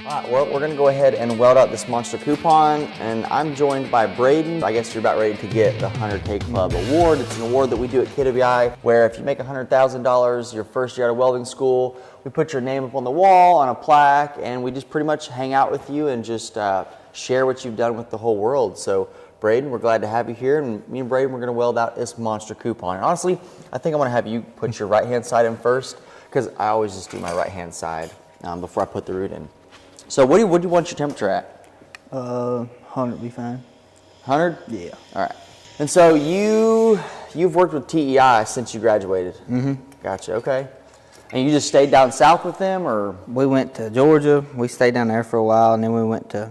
All right, well, we're going to go ahead and weld out this monster coupon, and I'm joined by Braden. I guess you're about ready to get the 100K Club Award. It's an award that we do at KWI, where if you make $100,000 your first year out of welding school, we put your name up on the wall on a plaque, and we just pretty much hang out with you and just share what you've done with the whole world. So, Braden, we're glad to have you here, and me and Braden, we're going to weld out this monster coupon. And honestly, I think I'm going to have you put your right-hand side in first, because I always just do my right-hand side before I put the root in. So what do you want your temperature at? 100 be fine. 100? Yeah. All right. And so you've worked with TEI since you graduated? Mm-hmm. Gotcha, okay. And you just stayed down south with them, or? We went to Georgia. We stayed down there for a while, and then we went to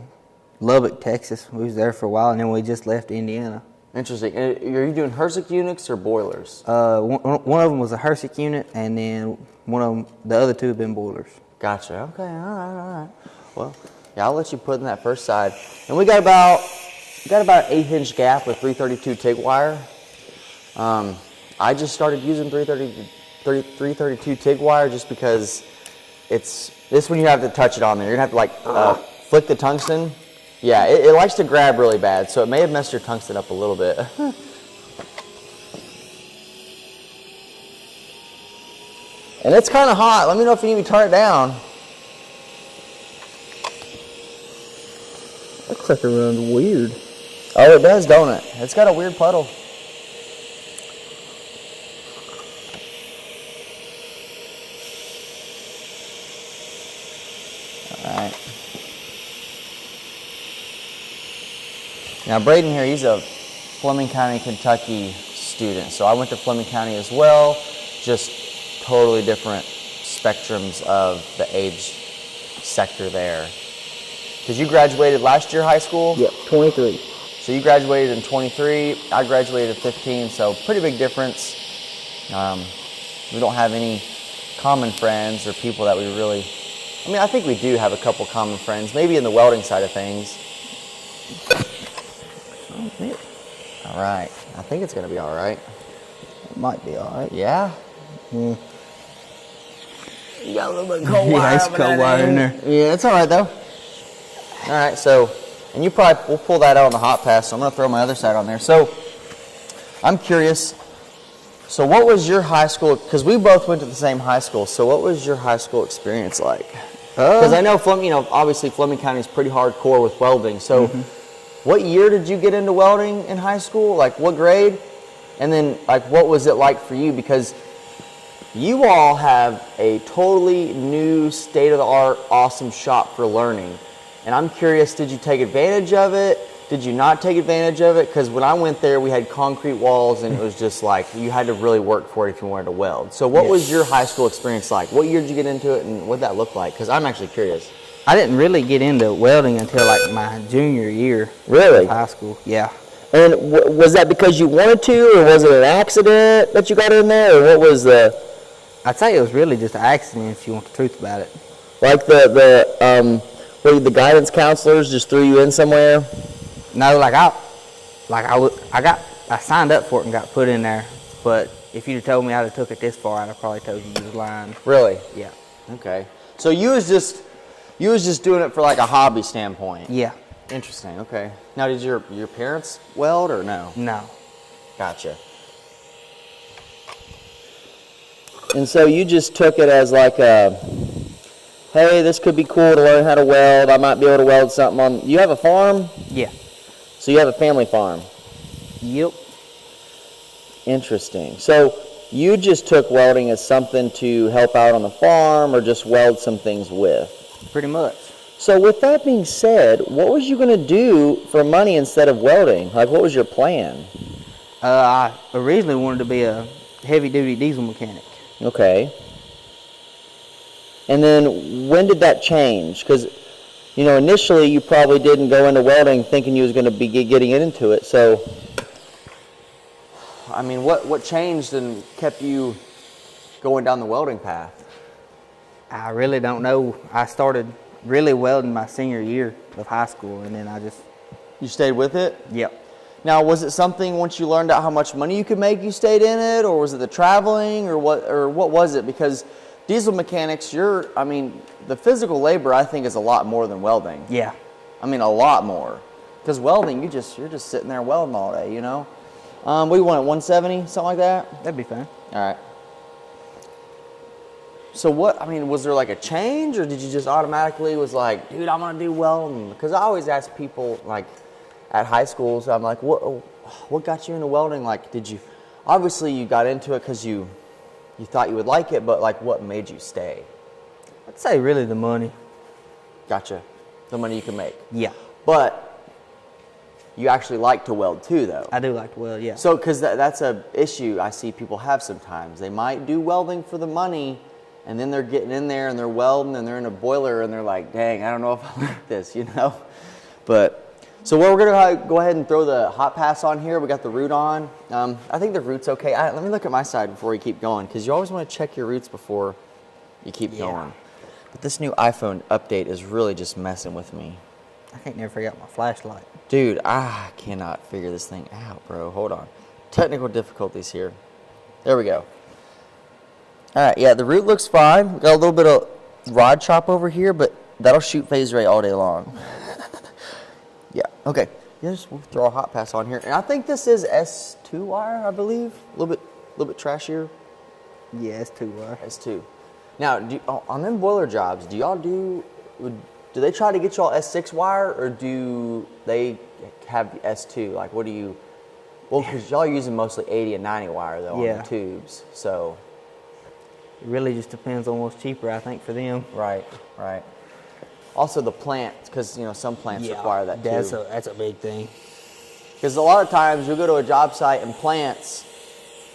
Lubbock, Texas. We was there for a while, and then we just left Indiana. Interesting. And are you doing Hersick units or boilers? One of them was a Hersick unit, and then the other two have been boilers. Gotcha. Okay, all right. Well, yeah, I'll let you put in that first side. And we got about an 8-inch gap with 332 TIG wire. I just started using 332 TIG wire just because it's this one you have to touch it on there. You're gonna have to flick the tungsten. Yeah, it likes to grab really bad, so it may have messed your tungsten up a little bit. And it's kind of hot. Let me know if you need me to turn it down. Looks like it runs weird. Oh, it does, don't it? It's got a weird puddle. All right. Now, Brayden here, he's a Fleming County, Kentucky student. So I went to Fleming County as well, just totally different spectrums of the age sector there. Because you graduated last year high school? Yep, 23. So you graduated in 23, I graduated in 15, so pretty big difference. We don't have any common friends or people that we really, I think we do have a couple common friends, maybe in the welding side of things. All right, I think it's gonna be all right. It might be all right. Yeah? Mm. You got a little bit of cold wire. Yeah, it's cold wire in there. Yeah, it's all right though. All right, so, and we'll pull that out on the hot pass, so I'm going to throw my other side on there. So, I'm curious, so what was your high school, because we both went to the same high school, so what was your high school experience like? Because I know, obviously Fleming County is pretty hardcore with welding, so what year did you get into welding in high school? Like, what grade? And then, what was it like for you? Because you all have a totally new, state-of-the-art, awesome shop for learning. And I'm curious, did you take advantage of it? Did you not take advantage of it? Because when I went there, we had concrete walls, and it was just like, you had to really work for it if you wanted to weld. So what was your high school experience like? What year did you get into it, and what did that look like? Because I'm actually curious. I didn't really get into welding until my junior year Really? of high school. Yeah. And was that because you wanted to, or was it an accident that you got in there, or what was the... I'd say it was really just an accident if you want the truth about it. Like the guidance counselors just threw you in somewhere? No, I signed up for it and got put in there. But if you'd have told me I'd have took it this far, I'd have probably told you was lying. Really? Yeah. Okay. So you was just doing it for like a hobby standpoint? Yeah. Interesting. Okay. Now, did your parents weld or no? No. Gotcha. And so you just took it as like a, hey, this could be cool to learn how to weld. I might be able to weld something on. You have a farm? Yeah. So you have a family farm? Yep. Interesting. So you just took welding as something to help out on the farm, or just weld some things with? Pretty much. So with that being said, what was you going to do for money instead of welding? Like, what was your plan? I originally wanted to be a heavy-duty diesel mechanic. Okay. And then when did that change? Because, initially you probably didn't go into welding thinking you was going to be getting into it. So, what changed and kept you going down the welding path? I really don't know. I started really welding my senior year of high school, and then I just... You stayed with it? Yep. Now, was it something once you learned out how much money you could make, you stayed in it, or was it the traveling, or what was it? Because diesel mechanics, I mean, the physical labor I think is a lot more than welding. Yeah. I mean, a lot more. Because welding, you're just sitting there welding all day, you know? What do you want, 170, something like that? That'd be fine. All right. So was there like a change, or did you just automatically was like, dude, I'm gonna do welding? Because I always ask people, like, at high schools, I'm like, what got you into welding? Like, obviously you got into it because you thought you would like it, but like, what made you stay? I'd say really the money. Gotcha. The money you can make. Yeah. But you actually like to weld too, though. I do like to weld, yeah. So, because that's a issue I see people have sometimes. They might do welding for the money, and then they're getting in there and they're welding and they're in a boiler and they're like, dang, I don't know if I like this, you know? But, so we're going to go ahead and throw the hot pass on here. We got the root on. I think the root's okay. Let me look at my side before you keep going, because you always want to check your roots before you keep going. But this new iPhone update is really just messing with me. I can't never figure out my flashlight. Dude, I cannot figure this thing out, bro. Hold on. Technical difficulties here. There we go. All right, yeah, the root looks fine. We got a little bit of rod chop over here, but that'll shoot phase rate all day long. Yeah, okay. Yeah, we'll throw a hot pass on here. And I think this is S2 wire, I believe. A little bit trashier. Yeah, it's 2 wire. S2. Now, on them boiler jobs, do they try to get y'all S6 wire, or do they have the S2? Like, what do you... Well, because y'all are using mostly 80 and 90 wire, though, on the tubes, so... It really just depends on what's cheaper, I think, for them. Right. Also, the plants, because, some plants require that, too. That's a big thing. Because a lot of times, you'll go to a job site and plants,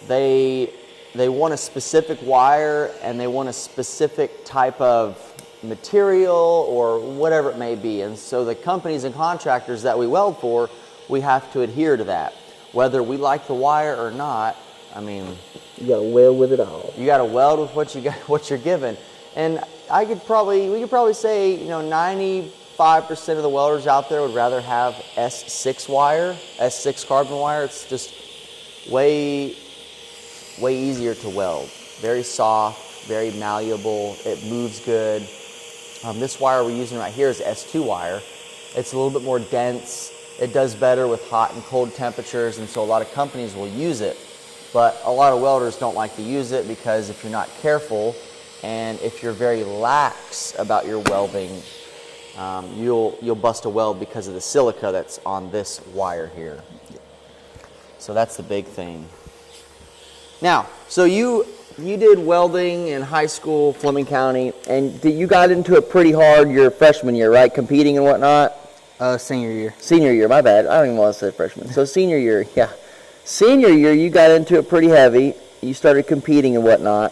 they want a specific wire, and they want a specific type of material or whatever it may be. And so the companies and contractors that we weld for, we have to adhere to that. Whether we like the wire or not, I mean... You gotta weld with it all. You gotta weld with what you're given. And we could probably say, 95% of the welders out there would rather have S6 wire, S6 carbon wire. It's just way easier to weld. Very soft, very malleable, it moves good. This wire we're using right here is S2 wire. It's a little bit more dense. It does better with hot and cold temperatures, and so a lot of companies will use it. But a lot of welders don't like to use it because if you're not careful and if you're very lax about your welding, you'll bust a weld because of the silica that's on this wire here. So that's the big thing. Now, so you did welding in high school, Fleming County, and you got into it pretty hard your freshman year, right? Competing and whatnot? Senior year. Senior year, my bad. I don't even want to say freshman. So senior year, yeah. Senior year, you got into it pretty heavy. You started competing and whatnot.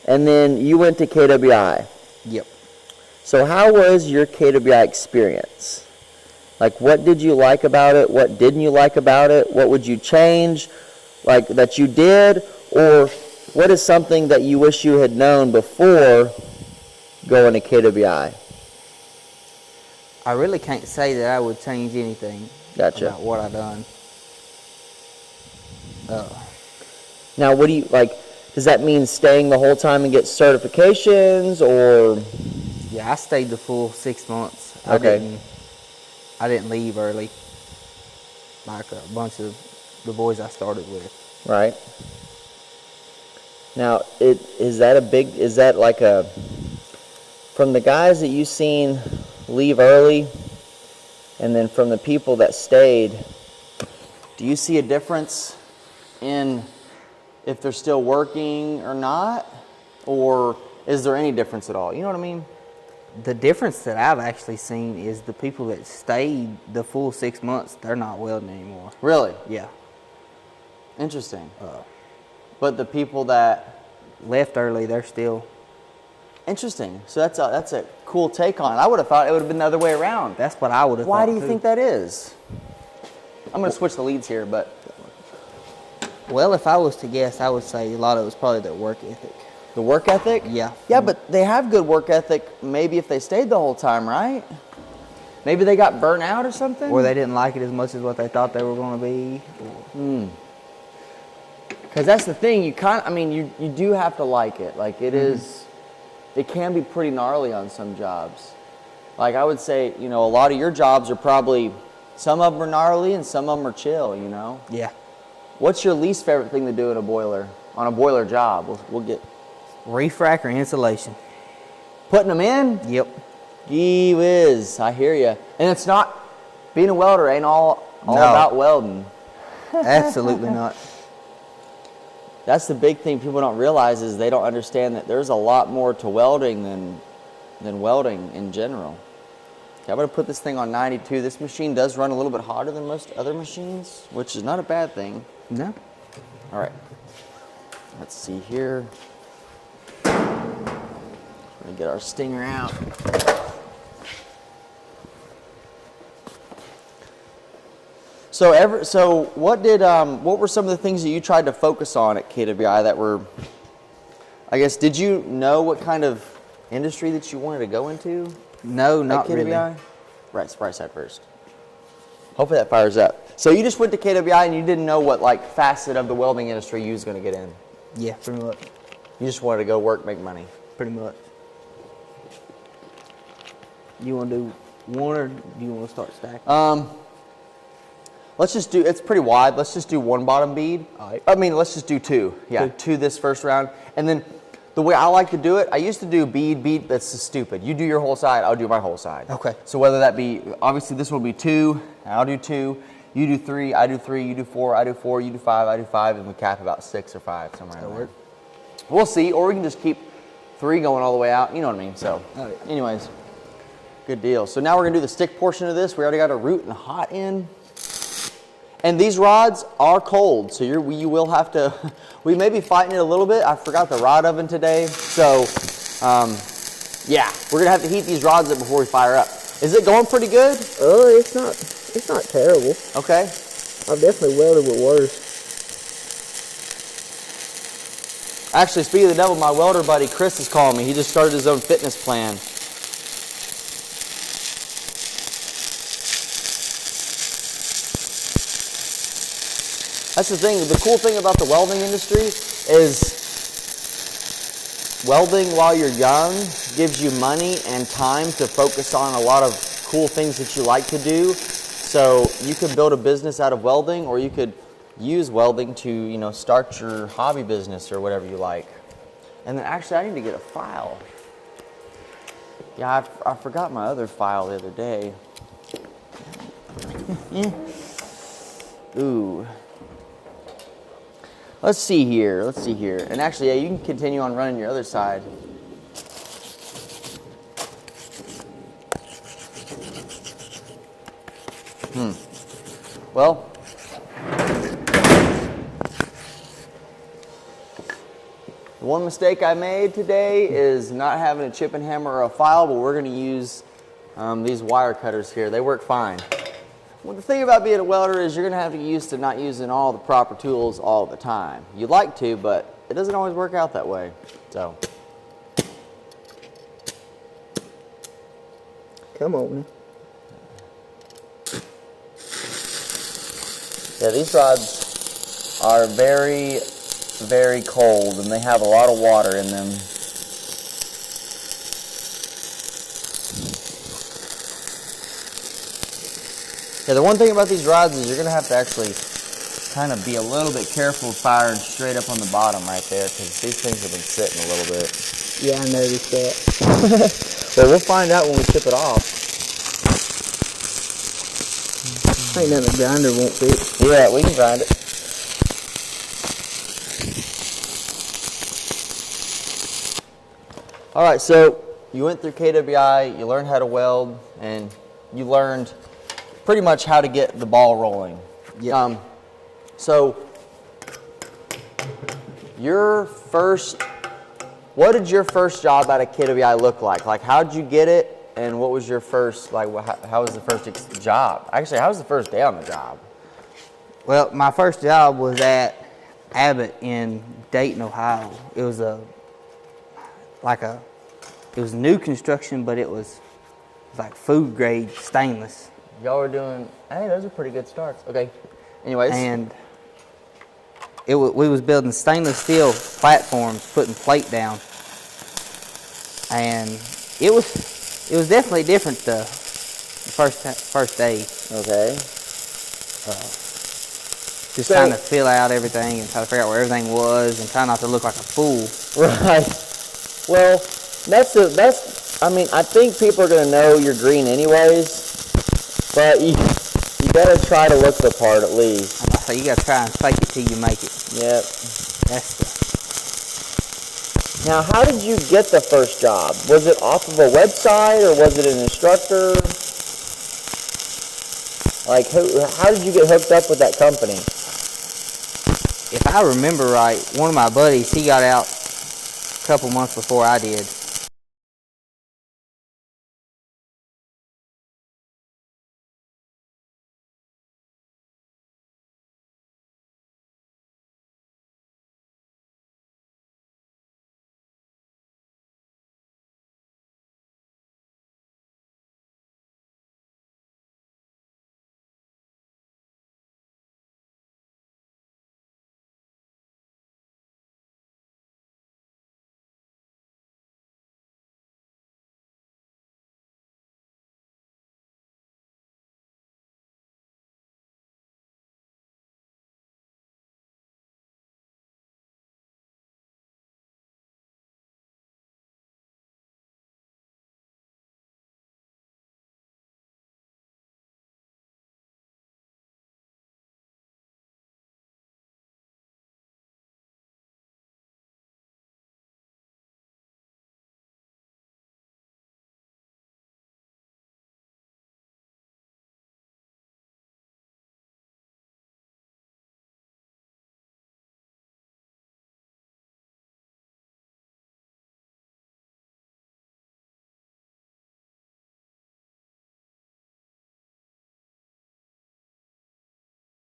And then you went to KWI. Yep. So how was your KWI experience? Like, what did you like about it? What didn't you like about it? What would you change, like, that you did? Or what is something that you wish you had known before going to KWI? I really can't say that I would change anything about what I done. Now, what do you, like, does that mean staying the whole time and get certifications, or? Yeah, I stayed the full 6 months. Okay. I didn't leave early, like a bunch of the boys I started with. Right. Now, is that like from the guys that you've seen leave early, and then from the people that stayed, do you see a difference in if they're still working or not? Or is there any difference at all? You know what I mean? The difference that I've actually seen is the people that stayed the full 6 months, they're not welding anymore. Really? Yeah. Interesting. But the people that left early, they're still... Interesting. So that's a cool take on it. I would have thought it would have been the other way around. That's what I would have thought. Why do you think that is? I'm going to switch the leads here, but... Well, if I was to guess, I would say a lot of it was probably their work ethic. The work ethic? Yeah. Yeah, but they have good work ethic maybe if they stayed the whole time, right? Maybe they got burnt out or something? Or they didn't like it as much as what they thought they were going to be. Because that's the thing, you do have to like it. Like, it is, it can be pretty gnarly on some jobs. Like I would say, you know, a lot of your jobs are probably, some of them are gnarly and some of them are chill, you know? Yeah. What's your least favorite thing to do in a boiler, on a boiler job? We'll get... Refrac or insulation. Putting them in? Yep. Gee whiz, I hear you. And it's not, being a welder ain't all No. about welding. Absolutely not. That's the big thing people don't realize is they don't understand that there's a lot more to welding than welding in general. Okay, I'm going to put this thing on 92. This machine does run a little bit hotter than most other machines, which is not a bad thing. No. All right. Let's see here. We're going to get our stinger out. So what were some of the things that you tried to focus on at KWI that were, I guess, did you know what kind of industry that you wanted to go into? No, not at KWI? really. Right side first. Hopefully that fires up. So you just went to KWI and you didn't know what like facet of the welding industry you was going to get in? Yeah, pretty much. You just wanted to go work, make money? Pretty much. You want to do one or do you want to start stacking? Let's just do, it's pretty wide. Let's just do one bottom bead. All right. I mean, let's just do two. Yeah, two this first round. And then the way I like to do it, I used to do bead, that's just stupid. You do your whole side, I'll do my whole side. Okay. So whether that be, obviously this will be 2, I'll do 2, you do 3, I do 3, you do 4, I do 4, you do 5, I do 5, and we cap about 6 or 5, somewhere around there. We'll see, or we can just keep 3 going all the way out, you know what I mean? So, anyways, good deal. So now we're gonna do the stick portion of this. We already got a root and a hot end. And these rods are cold, so you will have to, we may be fighting it a little bit. I forgot the rod oven today. So, yeah, we're gonna have to heat these rods up before we fire up. Is it going pretty good? Oh, it's not terrible. Okay. I've definitely welded with worse. Actually, speaking of the devil, my welder buddy Chris is calling me. He just started his own fitness plan. That's the thing. The cool thing about the welding industry is welding while you're young gives you money and time to focus on a lot of cool things that you like to do. So you could build a business out of welding, or you could use welding to, you know, start your hobby business or whatever you like. And then actually I need to get a file. Yeah, I forgot my other file the other day. Ooh. Let's see here. And actually, yeah, you can continue on running your other side. Well, the one mistake I made today is not having a chip and hammer or a file, but we're going to use these wire cutters here. They work fine. Well, the thing about being a welder is you're going to have to get used to not using all the proper tools all the time. You'd like to, but it doesn't always work out that way. So, Come on. yeah, these rods are very, very cold, and they have a lot of water in them. Yeah, the one thing about these rods is you're going to have to actually kind of be a little bit careful of firing straight up on the bottom right there, because these things have been sitting a little bit. Yeah, I noticed that. Well, we'll find out when we chip it off. Ain't nothing a grinder won't fix. Yeah, we can grind it. All right, so you went through KWI, you learned how to weld, and you learned pretty much how to get the ball rolling. Yeah. So what did your first job out of KWI look like? Like, how did you get it, and what was your first, like, how was the first job? Actually, how was the first day on the job? Well, my first job was at Abbott in Dayton, Ohio. It was it was new construction, but it was like food grade stainless. Y'all were doing, hey, those are pretty good starts. Okay. Anyways. And we was building stainless steel platforms, putting plate down. and it was definitely different the first day. Okay. Just trying to fill out everything and try to figure out where everything was and try not to look like a fool. Right. Well, I mean, I think people are going to know you're green anyways, but you got to try to look the part at least. So you got to try and fake it till you make it. Yep. Now, how did you get the first job? Was it off of a website or was it an instructor? Like, how did you get hooked up with that company? If I remember right, one of my buddies, he got out a couple months before I did.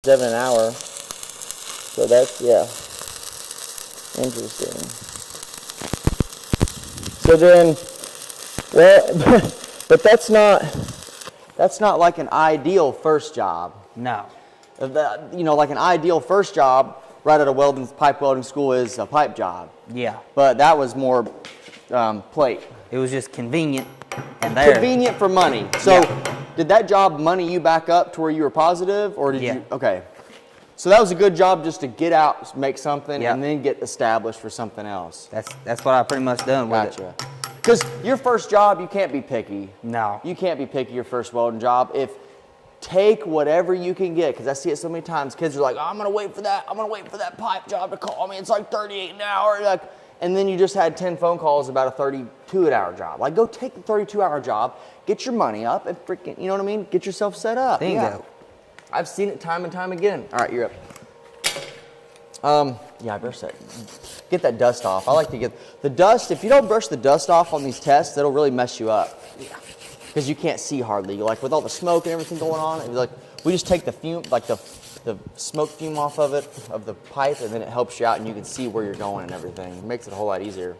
$7 an hour. So that's, yeah, interesting. So then, well, but that's not like an ideal first job. No. You know, like an ideal first job right out of pipe welding school is a pipe job. Yeah. But that was more plate. It was just convenient and there. Convenient for money. So did that job money you back up to where you were positive, or did you? Okay. So that was a good job just to get out, make something, and then get established for something else. That's what I pretty much done with it. Gotcha. Because your first job, you can't be picky. No. You can't be picky your first welding job. Take whatever you can get, because I see it so many times. Kids are like, oh, I'm going to wait for that pipe job to call me. It's like 38 an hour. Like, and then you just had 10 phone calls about a 32 an hour job. Like, go take the 32-hour job, get your money up, and freaking, you know what I mean? Get yourself set up. Bingo. Yeah. I've seen it time and time again. All right, you're up. Yeah, I brush that. Get that dust off. I like to get the dust. If you don't brush the dust off on these tests, it'll really mess you up. Yeah. Because you can't see hardly. Like with all the smoke and everything going on, it's like we just take the fume, like the smoke fume off of it, of the pipe, and then it helps you out and you can see where you're going and everything. It makes it a whole lot easier.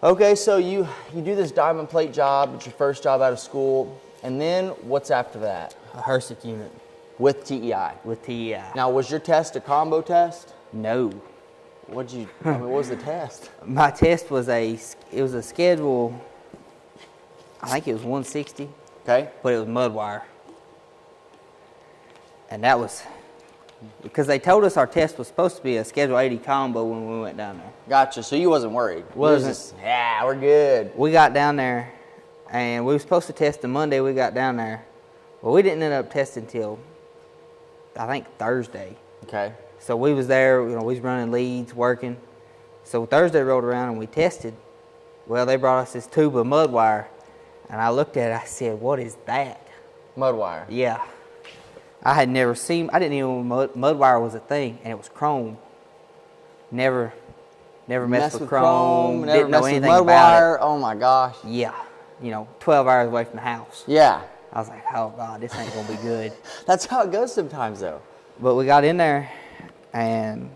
Okay, so you do this diamond plate job. It's your first job out of school. And then what's after that? A HRSA unit. With TEI. With TEI. Now, was your test a combo test? No. What was the test? My test was a schedule, I think it was 160. Okay. But it was mud wire. And that was, because they told us our test was supposed to be a Schedule 80 combo when we went down there. Gotcha, so you wasn't worried? Wasn't. Yeah, we're good. We got down there, and we were supposed to test the Monday we got down there. Well, we didn't end up testing till, I think, Thursday. Okay. So we was there, we was running leads, working. So Thursday rolled around and we tested. Well, they brought us this tube of mud wire, and I looked at it, I said, what is that? Mud wire? Yeah. I had never seen, I didn't even know mud wire was a thing, and it was chrome. Never messed with chrome, never didn't know messed with anything mud about wire. it. Oh my gosh. Yeah. 12 hours away from the house. Yeah. I was like, oh God, this ain't gonna be good. That's how it goes sometimes though. But we got in there and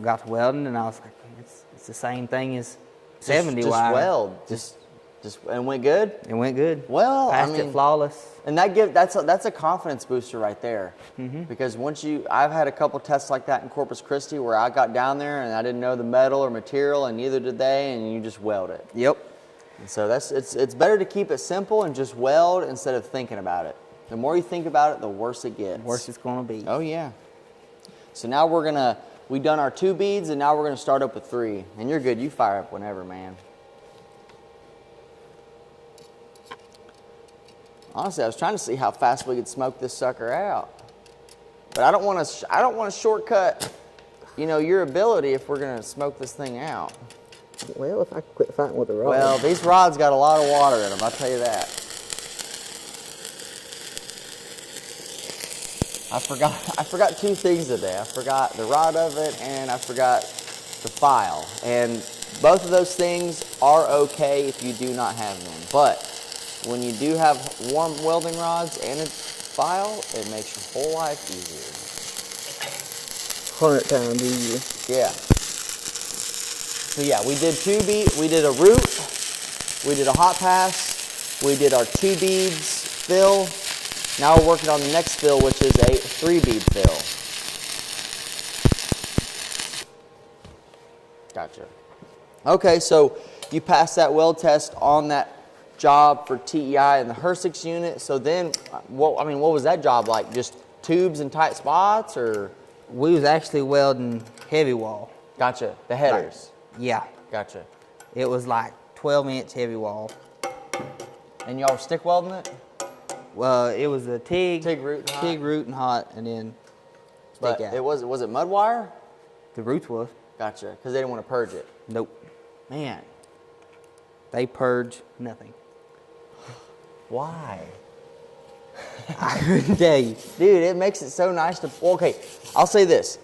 got to welding, and I was like, it's the same thing as 70 wire. Just weld. Just And went good? It went good. Well, Passed it flawless. And that's a confidence booster right there. Because I've had a couple tests like that in Corpus Christi where I got down there and I didn't know the metal or material, and neither did they, and you just weld it. Yep. And so it's better to keep it simple and just weld instead of thinking about it. The more you think about it, the worse it gets. The worse it's gonna be. Oh yeah. So now we've done our 2 beads, and now we're gonna start up with 3. And you're good. You fire up whenever, man. Honestly, I was trying to see how fast we could smoke this sucker out, but I don't want to shortcut, your ability if we're gonna smoke this thing out. Well, if I quit fighting with the rod. Well, these rods got a lot of water in them. I'll tell you that. I forgot 2 things today. I forgot the rod of it, and I forgot the file. And both of those things are okay if you do not have them, but when you do have warm welding rods and a file, it makes your whole life easier. 100 times easier. Yeah. So yeah, we did we did a root, we did a hot pass, we did our 2 beads fill. Now we're working on the next fill, which is a 3 bead fill. Gotcha. Okay, so you passed that weld test on that job for TEI in the Hersix unit. So then, what was that job like? Just tubes in tight spots, or? We was actually welding heavy wall. Gotcha. The headers. Yeah. Gotcha. It was like 12-inch heavy wall. And y'all were stick welding it? Well, it was a TIG root, and hot, and then stick out. Was it mud wire? The roots was. Gotcha. Because they didn't want to purge it. Nope. Man. They purge nothing. Why? I couldn't tell you. Dude, it makes it so nice to... Okay, I'll say this.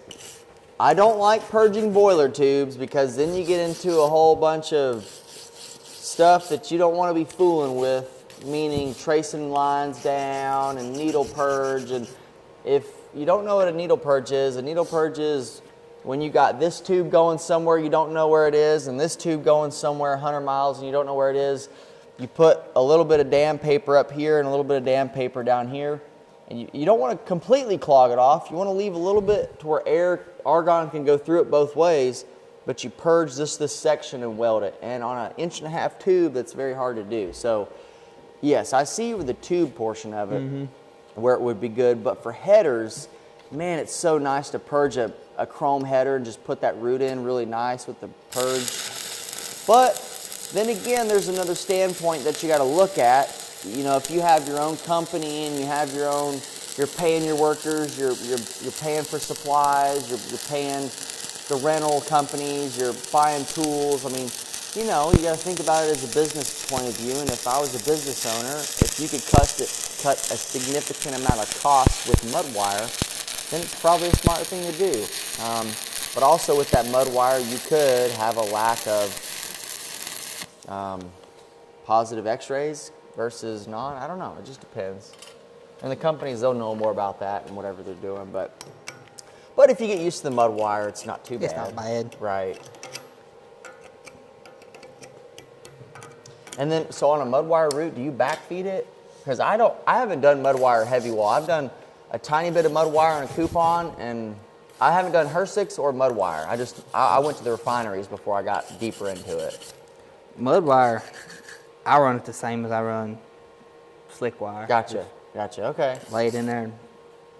I don't like purging boiler tubes because then you get into a whole bunch of stuff that you don't want to be fooling with, meaning tracing lines down and needle purge. And if you don't know what a needle purge is when you got this tube going somewhere you don't know where it is, and this tube going somewhere 100 miles and you don't know where it is. You put a little bit of dam paper up here and a little bit of dam paper down here. And you don't want to completely clog it off. You want to leave a little bit to where argon can go through it both ways, but you purge this section and weld it. And on an 1.5 inch tube, that's very hard to do. So yes, I see with the tube portion of it where it would be good, but for headers, man, it's so nice to purge a chrome header and just put that root in really nice with the purge. But then again, there's another standpoint that you got to look at. If you have your own company and you have you're paying your workers, you're paying for supplies, you're paying the rental companies, you're buying tools. I mean, you got to think about it as a business point of view. And if I was a business owner, if you could cut a significant amount of cost with mud wire, then it's probably a smart thing to do. But also with that mud wire, you could have a lack of positive x-rays versus non. I don't know. It just depends. And the companies, they'll know more about that and whatever they're doing. But if you get used to the mud wire, it's not too bad. It's not bad. Right. And then, so on a mud wire route, do you backfeed it? Because I haven't done mud wire heavy wall. I've done a tiny bit of mud wire on a coupon, and I haven't done Hersix or mud wire. I went to the refineries before I got deeper into it. Mud wire, I run it the same as I run slick wire. Gotcha. Okay. Lay it in there and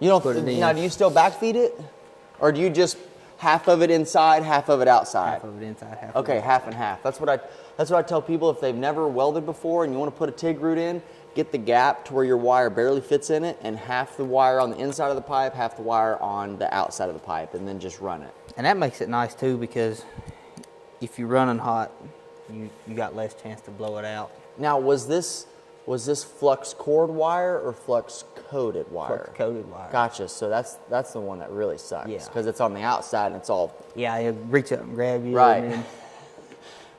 you don't put it in. Now, do you still backfeed it, or do you just half of it inside, half of it outside? Half of it inside, half. Okay, half and half. That's what I tell people if they've never welded before and you want to put a TIG root in. Get the gap to where your wire barely fits in it, and half the wire on the inside of the pipe, half the wire on the outside of the pipe, and then just run it. And that makes it nice too, because if you're running hot, you got less chance to blow it out. Now, was this flux cord wire or flux coated wire? Flux coated wire. Gotcha. So that's the one that really sucks. Yeah. Because it's on the outside and it's all. Yeah, it'll reach up and grab you. Right. And then...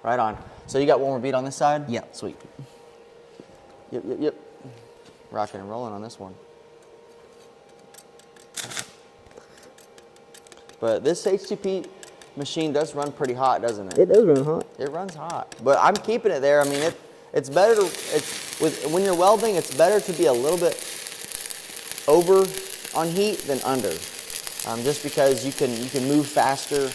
Right on. So you got one more bead on this side? Yep. Sweet. Yep. Rocking and rolling on this one. But this HTP machine does run pretty hot, doesn't it? It does run hot. It runs hot. But I'm keeping it there. I mean, it's better to, when you're welding, it's better to be a little bit over on heat than under. Just because you can move faster.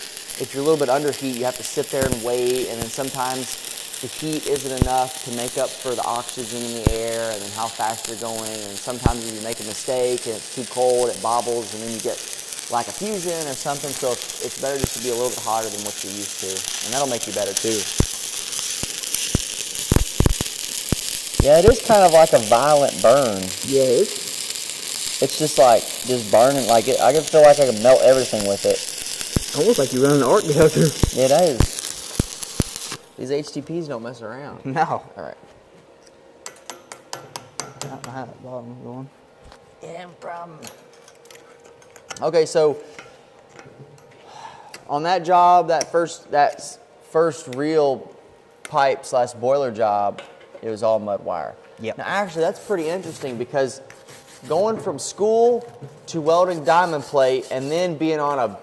If you're a little bit under heat, you have to sit there and wait, and then sometimes the heat isn't enough to make up for the oxygen in the air and then how fast you're going. And sometimes if you make a mistake and it's too cold, it bobbles, and then you get lack of fusion or something. So it's better just to be a little bit hotter than what you're used to, and that'll make you better too. Yeah, it is kind of like a violent burn. Yeah, it's just like, just burning, like it. I can feel like I can melt everything with it. almost like you're running an arc welder. It is. These HTPs don't mess around. No. All right. I don't know how that bottom's going. Yeah, no problem. Okay, so on that job, that first real pipe / boiler job, it was all mud wire. Yep. Now, actually, that's pretty interesting because going from school to welding diamond plate and then being on a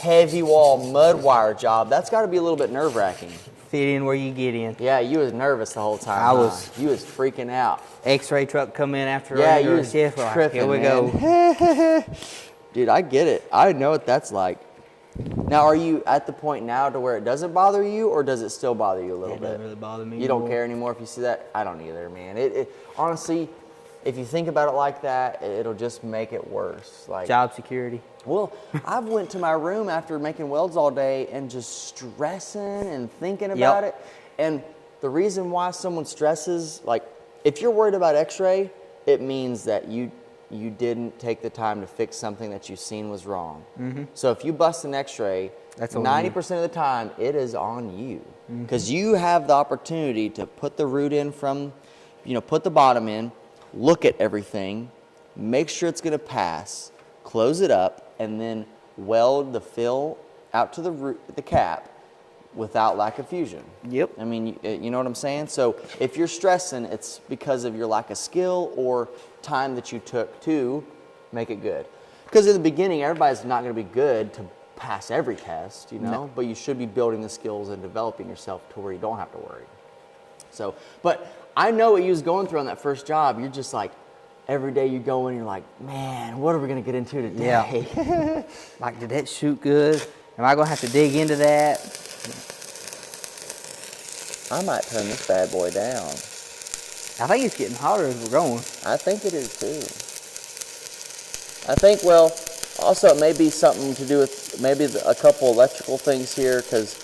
heavy wall mud wire job, that's got to be a little bit nerve-wracking. Fit in where you get in. Yeah, you was nervous the whole time. I was. You was freaking out. X-ray truck come in after Yeah, a you was shift. tripping, Here we man. go. Dude, I get it. I know what that's like. Now, are you at the point now to where it doesn't bother you, or does it still bother you a little It bit? doesn't really bother me You don't anymore. care anymore if you see that? I don't either, man. It honestly, if you think about it like that, it'll just make it worse. Like, Job security. well, I went to my room after making welds all day and just stressing and thinking about it. And the reason why someone stresses, like, if you're worried about X-ray, it means that you didn't take the time to fix something that you seen was wrong. Mm-hmm. So if you bust an X-ray, That's on 90% of the time it is on you, because you have the opportunity to put the root in from, put the bottom in, look at everything, make sure it's going to pass, close it up, and then weld the fill out to the root, the cap, without lack of fusion. Yep. I mean, you know what I'm saying? So if you're stressing, it's because of your lack of skill or time that you took to make it good. Because in the beginning, everybody's not going to be good to pass every test, No. but you should be building the skills and developing yourself to where you don't have to worry. So, but I know what you was going through on that first job. You're just like, every day you go in, you're like, man, what are we going to get into today? Yeah. Like, did that shoot good? Am I going to have to dig into that? I might turn this bad boy down. I think it's getting hotter as we're going. I think it is too. I think, well, also it may be something to do with maybe a couple electrical things here, because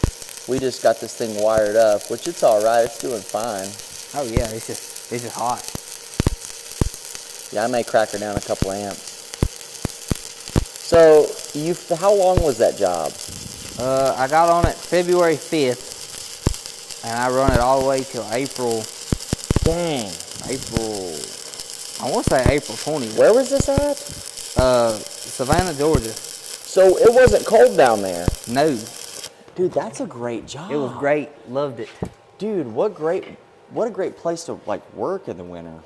we just got this thing wired up, which it's all right. It's doing fine. Oh yeah, it's just hot. Yeah, I may crack her down a couple amps. So, how long was that job? I got on it February 5th, and I run it all the way till April. Dang. I want to say April 20th. Where was this at? Savannah, Georgia. So it wasn't cold down there. No, Dude, that's a great job. it was great. Loved it. Dude, what a great place to work in the winter.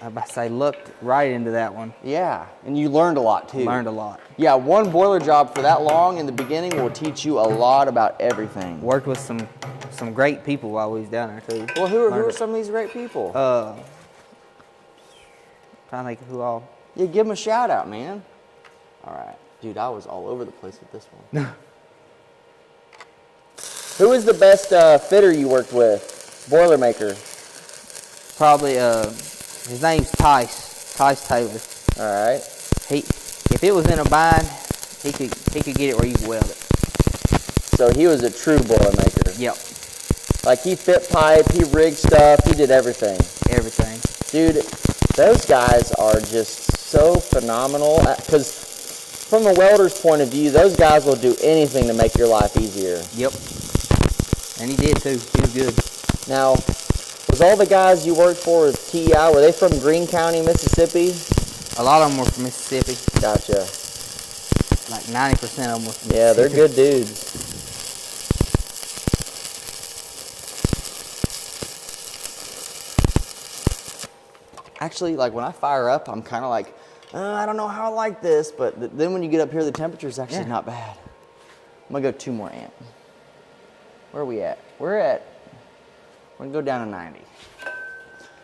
I about to say looked right into that one. Yeah, and you learned a lot too. Learned a lot. Yeah, one boiler job for that long in the beginning will teach you a lot about everything. Worked with some great people while we was down there too. Well, who are Learned some of these great people? Trying to think of who all. Yeah, give them a shout out, man. All right. Dude, I was all over the place with this one. Who is the best fitter you worked with? Boilermaker. Probably his name's Tice Taylor. All right. If it was in a bind, he could get it where you could weld it. So he was a true Boilermaker. Yep. Like, he fit pipe, he rigged stuff, he did everything. Everything. Dude, those guys are just so phenomenal. Because from a welder's point of view, those guys will do anything to make your life easier. Yep. And he did too. He was good. Now, was all the guys you worked for with TEI, were they from Greene County, Mississippi? A lot of them were from Mississippi. Gotcha. Like 90% of them were from Mississippi. Yeah, they're good dudes. Actually, like, when I fire up, I'm kind of like, I don't know how I like this, but then when you get up here, the temperature's actually not bad. I'm gonna go 2 more amp. Where are we at? We're at We're gonna go down to 90.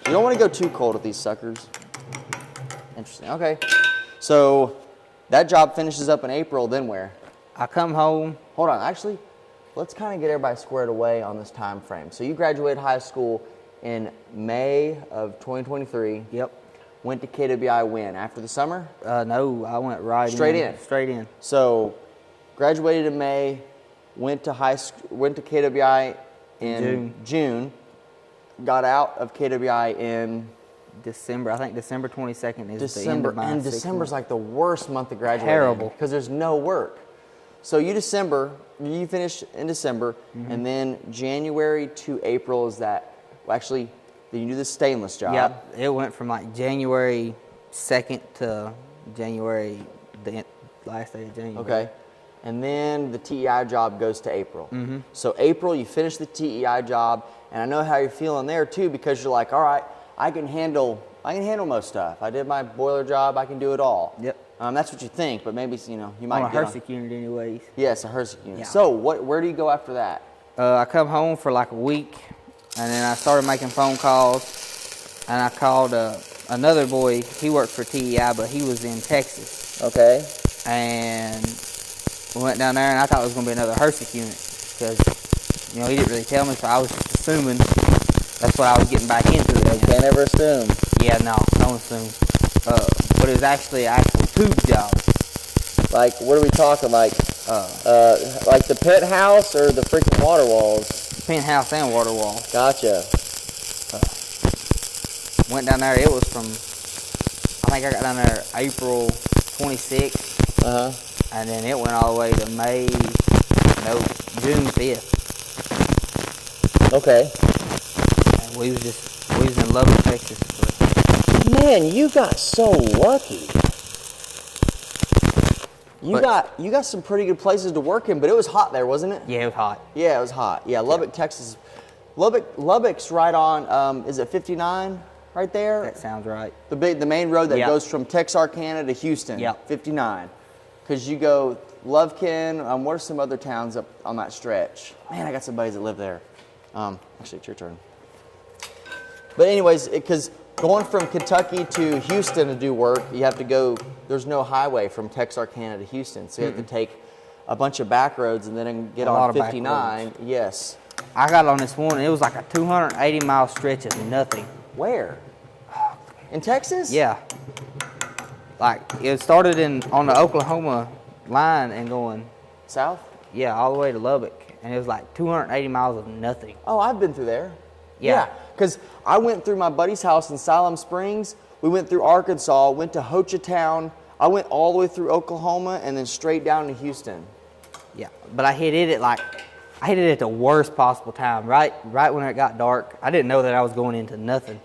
You don't want to go too cold with these suckers. Interesting. Okay. So that job finishes up in April. Then where? I come home. Hold on. Actually, let's kind of get everybody squared away on this time frame. So you graduated high school in May of 2023. Yep. Went to KWI when? After the summer? No, I went right Straight in. in. Straight in. So graduated in May. Went to KWI in June. Got out of KWI in December. I think December 22nd is the end December. of my And 6 December's months. like the worst month to graduate. Terrible. Because there's no work. So you finish in December, and then January to April is that. Well, actually, then you do the stainless job. Yep. It went from like January 2nd to January, the last day of January. Okay. And then the TEI job goes to April. So April, you finish the TEI job, and I know how you're feeling there too, because you're like, all right, I can handle most stuff. I did my boiler job, I can do it all. Yep. That's what you think, but maybe you might On a get HRSG unit anyways. Yes, a HRSG unit. Yeah. So where do you go after that? I come home for like a week, and then I started making phone calls, and I called another boy. He worked for TEI, but he was in Texas. Okay. And we went down there, and I thought it was going to be another HRSG unit because, he didn't really tell me, so I was just assuming that's what I was getting back into. Can't ever assume. Yeah, no, don't assume. But it was actually an actual tube job. Like, what are we talking? Like the pit house or the freaking water walls? Penthouse and water wall. Gotcha. Went down there. It was from, I think I got down there April 26th. And then it went all the way to June 5th. Okay. And we was in Lubbock, Texas. Man, you got so lucky. You got some pretty good places to work in, but it was hot there, wasn't it? Yeah, it was hot. Yeah, it was hot. Yeah, Lubbock, Texas. Lubbock's right on. Is it 59 right there? That sounds right. The main road that goes from Texarkana to Houston. Yep. 59. Because you go Lovekin. What are some other towns up on that stretch? Man, I got some buddies that live there. Actually, it's your turn. But anyways, because going from Kentucky to Houston to do work, you have to go. There's no highway from Texarkana to Houston, so you have to take a bunch of back roads and then get on 59. Yes. I got on this one, and it was like a 280-mile stretch of nothing. Where? In Texas? Yeah. Like, it started on the Oklahoma line and going South? Yeah, all the way to Lubbock. And it was like 280 miles of nothing. Oh, I've been through there. Yeah. Because I went through my buddy's house in Siloam Springs. We went through Arkansas, went to Hochatown. I went all the way through Oklahoma and then straight down to Houston. Yeah, but I hit it at the worst possible time, right when it got dark. I didn't know that I was going into nothing.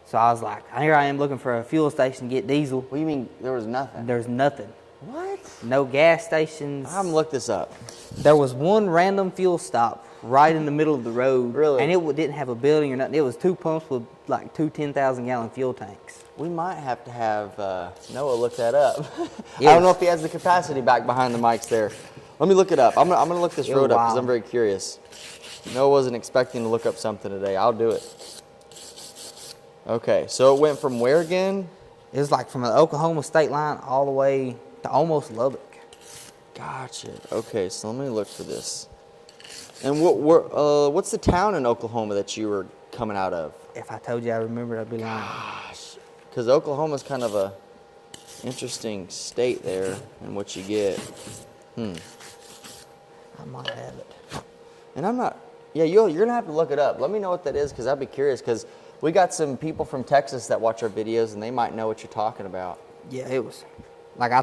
So I was like, here I am looking for a fuel station to get diesel. What do you mean there was nothing? There's nothing. What? No gas stations. I'm gonna look this up. There was one random fuel stop right in the middle of the road. Really? And it didn't have a building or nothing. It was 2 pumps with like two 10,000-gallon fuel tanks. We might have to have Noah look that up. Yeah. I don't know if he has the capacity back behind the mics there. Let me look it up. I'm gonna look this road up because I'm very curious. Noah wasn't expecting to look up something today. I'll do it. Okay, so it went from where again? It was like from the Oklahoma state line all the way to almost Lubbock. Gotcha. Okay, so let me look for this. And what's the town in Oklahoma that you were coming out of? If I told you I remembered, I'd be lying. Gosh, because Oklahoma's kind of a interesting state there in what you get. I might have it. And I'm not. Yeah, you're gonna have to look it up. Let me know what that is because I'd be curious because we got some people from Texas that watch our videos and they might know what you're talking about. Yeah, it was like I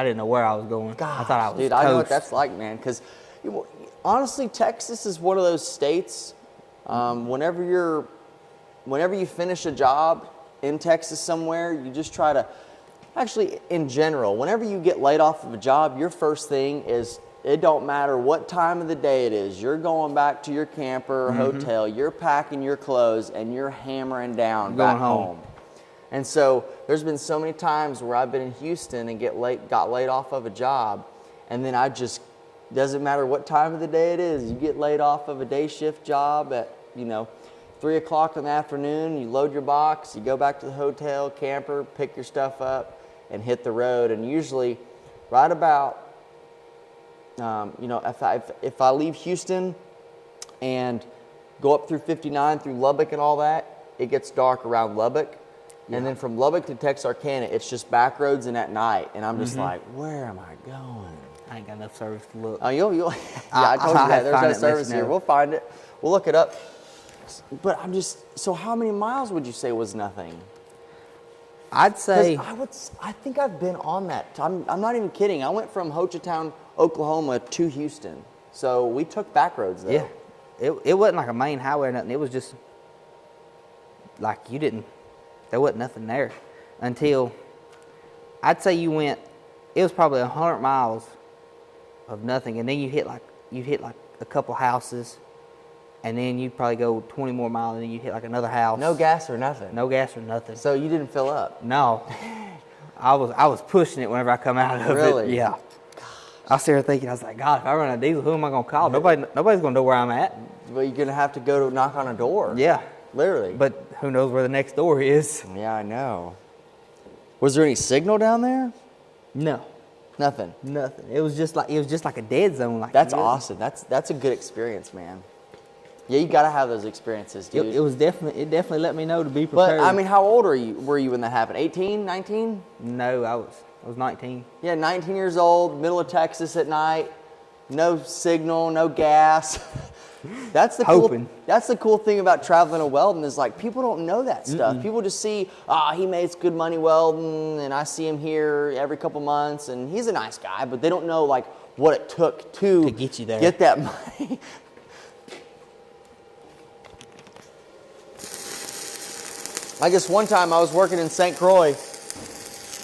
didn't know where I was going. Gosh, I thought I was dude, toast. I know what that's like, man. Because honestly, Texas is one of those states. Whenever you finish a job in Texas somewhere, you just try to. Actually, in general, whenever you get laid off of a job, your first thing is it don't matter what time of the day it is. You're going back to your camper or hotel. You're packing your clothes and you're hammering down back home. And so there's been so many times where I've been in Houston and got laid off of a job, and then doesn't matter what time of the day it is, you get laid off of a day shift job at, 3 o'clock in the afternoon, you load your box, you go back to the hotel, camper, pick your stuff up, and hit the road. And usually, right about, if I leave Houston and go up through 59 through Lubbock and all that, it gets dark around Lubbock. Yeah. And then from Lubbock to Texarkana, it's just back roads and at night. And I'm just like, where am I going? I ain't got enough service to look. Oh, yeah, I told you that. There's no service here. We'll find it. We'll look it up. But so how many miles would you say was nothing? I'd say... I think I've been on that. I'm not even kidding. I went from Hochatown, Oklahoma to Houston. So we took back roads though. Yeah. It wasn't like a main highway or nothing. It was just like there wasn't nothing there until I'd say it was probably 100 miles of nothing, and then you'd hit like a couple houses, and then you'd probably go 20 more miles, and then you'd hit like another house. No gas or nothing. No gas or nothing. So you didn't fill up? No. I was pushing it whenever I come out of it. Really? Yeah. I was there thinking, I was like, God, if I run out of diesel, who am I going to call? Nobody's going to know where I'm at. Well, you're going to have to go to knock on a door. Yeah. Literally. But who knows where the next door is? Yeah, I know. Was there any signal down there? No. Nothing. Nothing. It was just like a dead zone. That's awesome. That's a good experience, man. Yeah, you got to have those experiences, dude. It definitely let me know to be prepared. But I mean, how old were you when that happened? 18, 19? No, I was 19. Yeah, 19 years old, middle of Texas at night, no signal, no gas. That's the cool thing about traveling to Welding is like people don't know that stuff. People just see, he makes good money welding, and I see him here every couple months, and he's a nice guy, but they don't know like what it took to get you there, get that money. I guess one time I was working in St. Croix,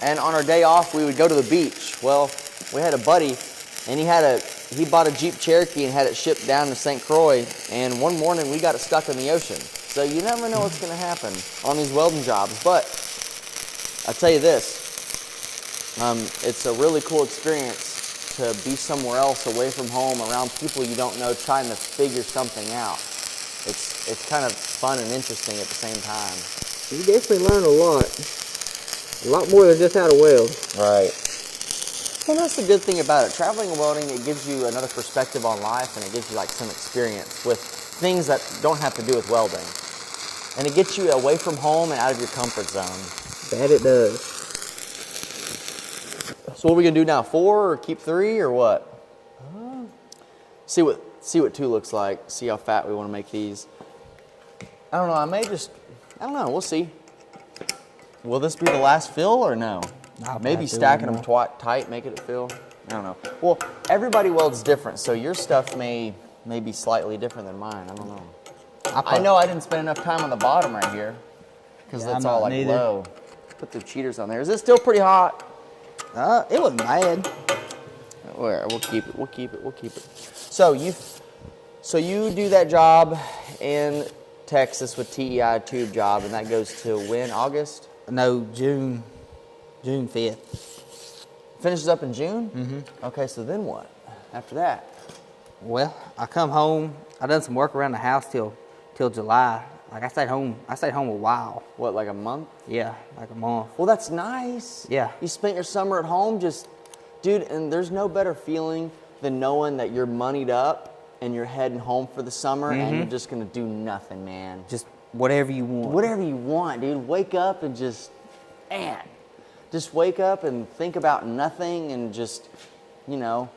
and on our day off we would go to the beach. Well, we had a buddy, and he bought a Jeep Cherokee and had it shipped down to St. Croix, and one morning we got it stuck in the ocean. So you never know what's going to happen on these welding jobs. But I tell you this, it's a really cool experience to be somewhere else away from home around people you don't know trying to figure something out. It's kind of fun and interesting at the same time. You definitely learn a lot more than just how to weld. Right. Well, that's the good thing about it. Traveling and welding, it gives you another perspective on life, and it gives you like some experience with things that don't have to do with welding. And it gets you away from home and out of your comfort zone. That it does. So what are we gonna do now? 4 or keep 3 or what? See what 2 looks like. See how fat we want to make these. I don't know. I don't know. We'll see. Will this be the last fill or no? Maybe stacking them tight, making it fill. I don't know. Well, everybody welds different, so your stuff may be slightly different than mine. I don't know. I know I didn't spend enough time on the bottom right here because that's all like low. Put the cheaters on there. Is it still pretty hot? It wasn't bad. We'll keep it. We'll keep it. So you do that job in Texas with TEI tube job, and that goes to when? August? No, June 5th. Finishes up in June? Mm-hmm. Okay, so then what after that? Well, I come home. I done some work around the house till July. Like I stayed home a while. What, like a month? Yeah, like a month. Well, that's nice. Yeah. You spent your summer at home dude, and there's no better feeling than knowing that you're moneyed up and you're heading home for the summer and you're just gonna do nothing, man. Just whatever you want. Whatever you want, dude. Wake up and just wake up and think about nothing and just, and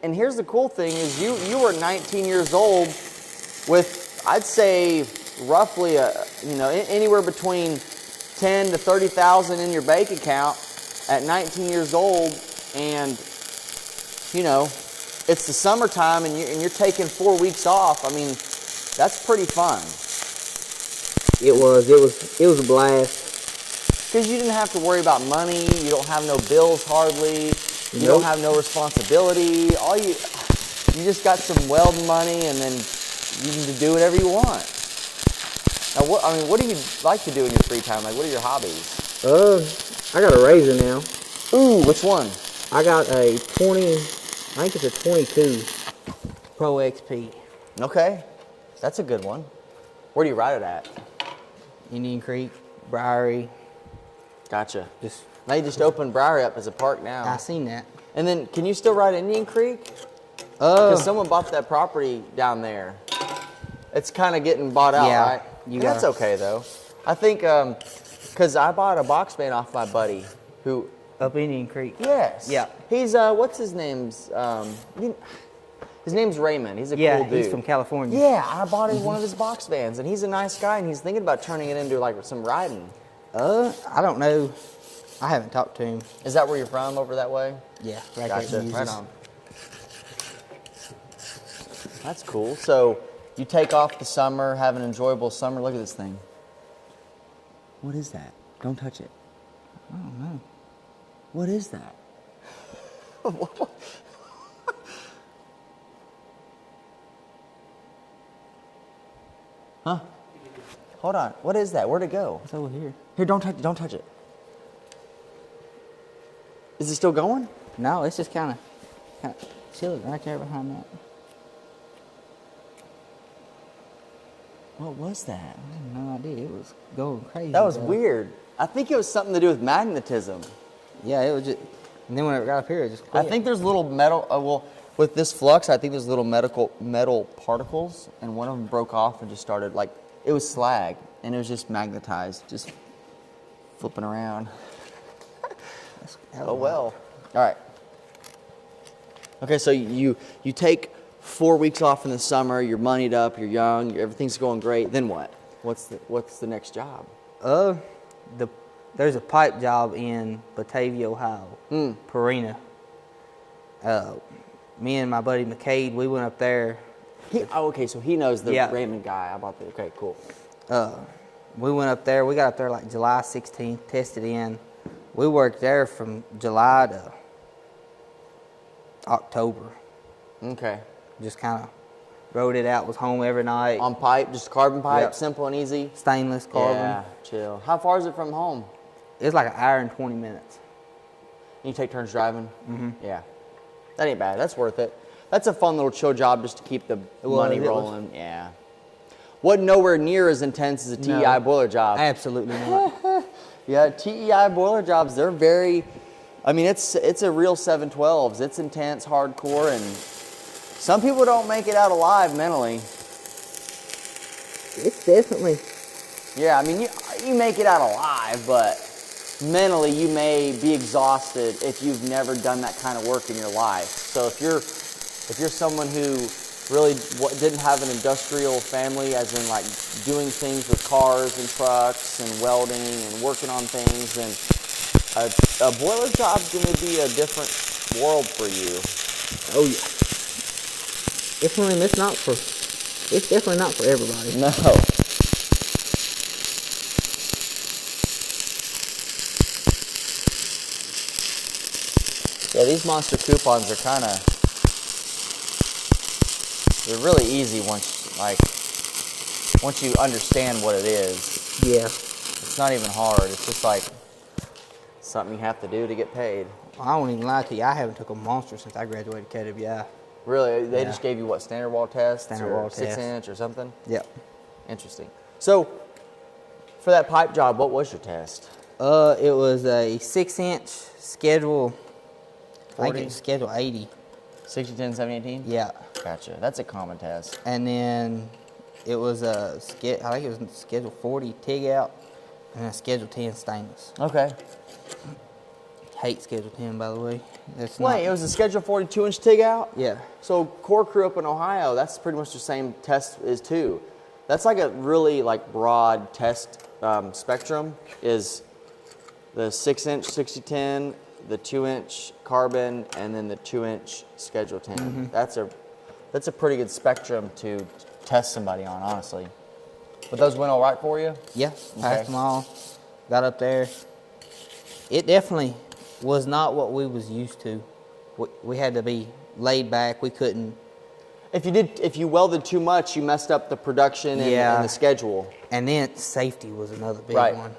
here's the cool thing is you were 19 years old with, I'd say, roughly anywhere between 10 to 30,000 in your bank account at 19 years old, and it's the summertime and you're taking 4 weeks off. I mean, that's pretty fun. It was a blast. Because you didn't have to worry about money. You don't have no bills hardly. You don't have no responsibility. You just got some welding money, and then you can do whatever you want. Now, what do you like to do in your free time? Like, what are your hobbies? I got a razor now. Ooh, which one? I got a 20. I think it's a 22 Pro XP. Okay. That's a good one. Where do you ride it at? Indian Creek, Briary. Gotcha. Just They just opened Briary up as a park now. I seen that. And then, can you still ride Indian Creek? Because someone bought that property down there. It's kind of getting bought out, Yeah, right? That's okay though. I think because I bought a box fan off my buddy who. Up Indian Creek. Yes. Yeah. He's what's his name's? His name's Raymond. He's a cool dude. He's from California. Yeah, I bought him one of his box vans, and he's a nice guy, and he's thinking about turning it into like some riding. I don't know. I haven't talked to him. Is that where you're from, over that way? Yeah, right Gotcha. there. Right on. That's cool. So you take off the summer, have an enjoyable summer. Look at this thing. What is that? Don't touch it. I don't know. What is that? Huh? Hold on. What is that? Where'd it go? It's over here. Here, don't touch it. Don't touch it. Is it still going? No, it's just kind of chilling right there behind that. What was that? I have no idea. It was going crazy. That was though. weird. I think it was something to do with magnetism. Yeah, it was just. And then when it got up here, it just quit. I think there's little metal. Well, with this flux, I think there's little metal particles, and one of them broke off and just started like it was slag, and it was just magnetized, just flipping around. Oh well. All right. Okay, so you take 4 weeks off in the summer. You're moneyed up. You're young. Everything's going great. Then what? What's the next job? There's a pipe job in Batavia, Ohio, Perina. Me and my buddy McCade, we went up there. Okay, so he knows the Yeah. Raymond guy. Okay, cool. We went up there. We got up there like July 16th, tested in. We worked there from July to October. Okay. Just kind of rode it out, was home every night. On pipe, just carbon pipe, Yep. simple and easy. Stainless carbon. Yeah, chill. How far is it from home? It's like an hour and 20 minutes. You take turns driving? Yeah. That ain't bad. That's worth it. That's a fun little chill job just to keep the money rolling. Yeah. Wasn't nowhere near as intense as a TEI boiler job. Absolutely not. Yeah, TEI boiler jobs, they're very, I mean, it's a real 712s. It's intense, hardcore, and some people don't make it out alive mentally. It's definitely. Yeah, I mean, you make it out alive, but mentally you may be exhausted if you've never done that kind of work in your life. So if you're someone who really didn't have an industrial family, as in like doing things with cars and trucks and welding and working on things, then a boiler job's going to be a different world for you. Oh yeah. It's definitely not for everybody. No. Yeah, these monster coupons are they're really easy once you understand what it is. Yeah. It's not even hard. It's just like something you have to do to get paid. I won't even lie to you. I haven't took a monster since I graduated KWI. Really? They Yeah. just gave you what, standard wall tests? Standard or wall 6 test. inch or something? Yep. Interesting. So, for that pipe job, what was your test? It was a 6-inch schedule. I 40? think it was schedule 80. 60, 10, 70, 18? Yeah. Gotcha. That's a common test. And then it was I think it was schedule 40 TIG out and a schedule 10 stainless. Okay. Hate schedule 10, by the way. It's Wait, it was a schedule 42-inch TIG out? Yeah. So core crew up in Ohio, that's pretty much the same test as too. That's like a really like broad test spectrum. Is the 6-inch 60-10, the 2-inch carbon, and then the 2-inch schedule 10. Mm-hmm. That's a pretty good spectrum to test somebody on, honestly. But those went all right for you? Yeah, passed them all. Got up there. It definitely was not what we was used to. We had to be laid back. We couldn't. If you welded too much, you messed up the production and the schedule. And then safety was another big Right. one.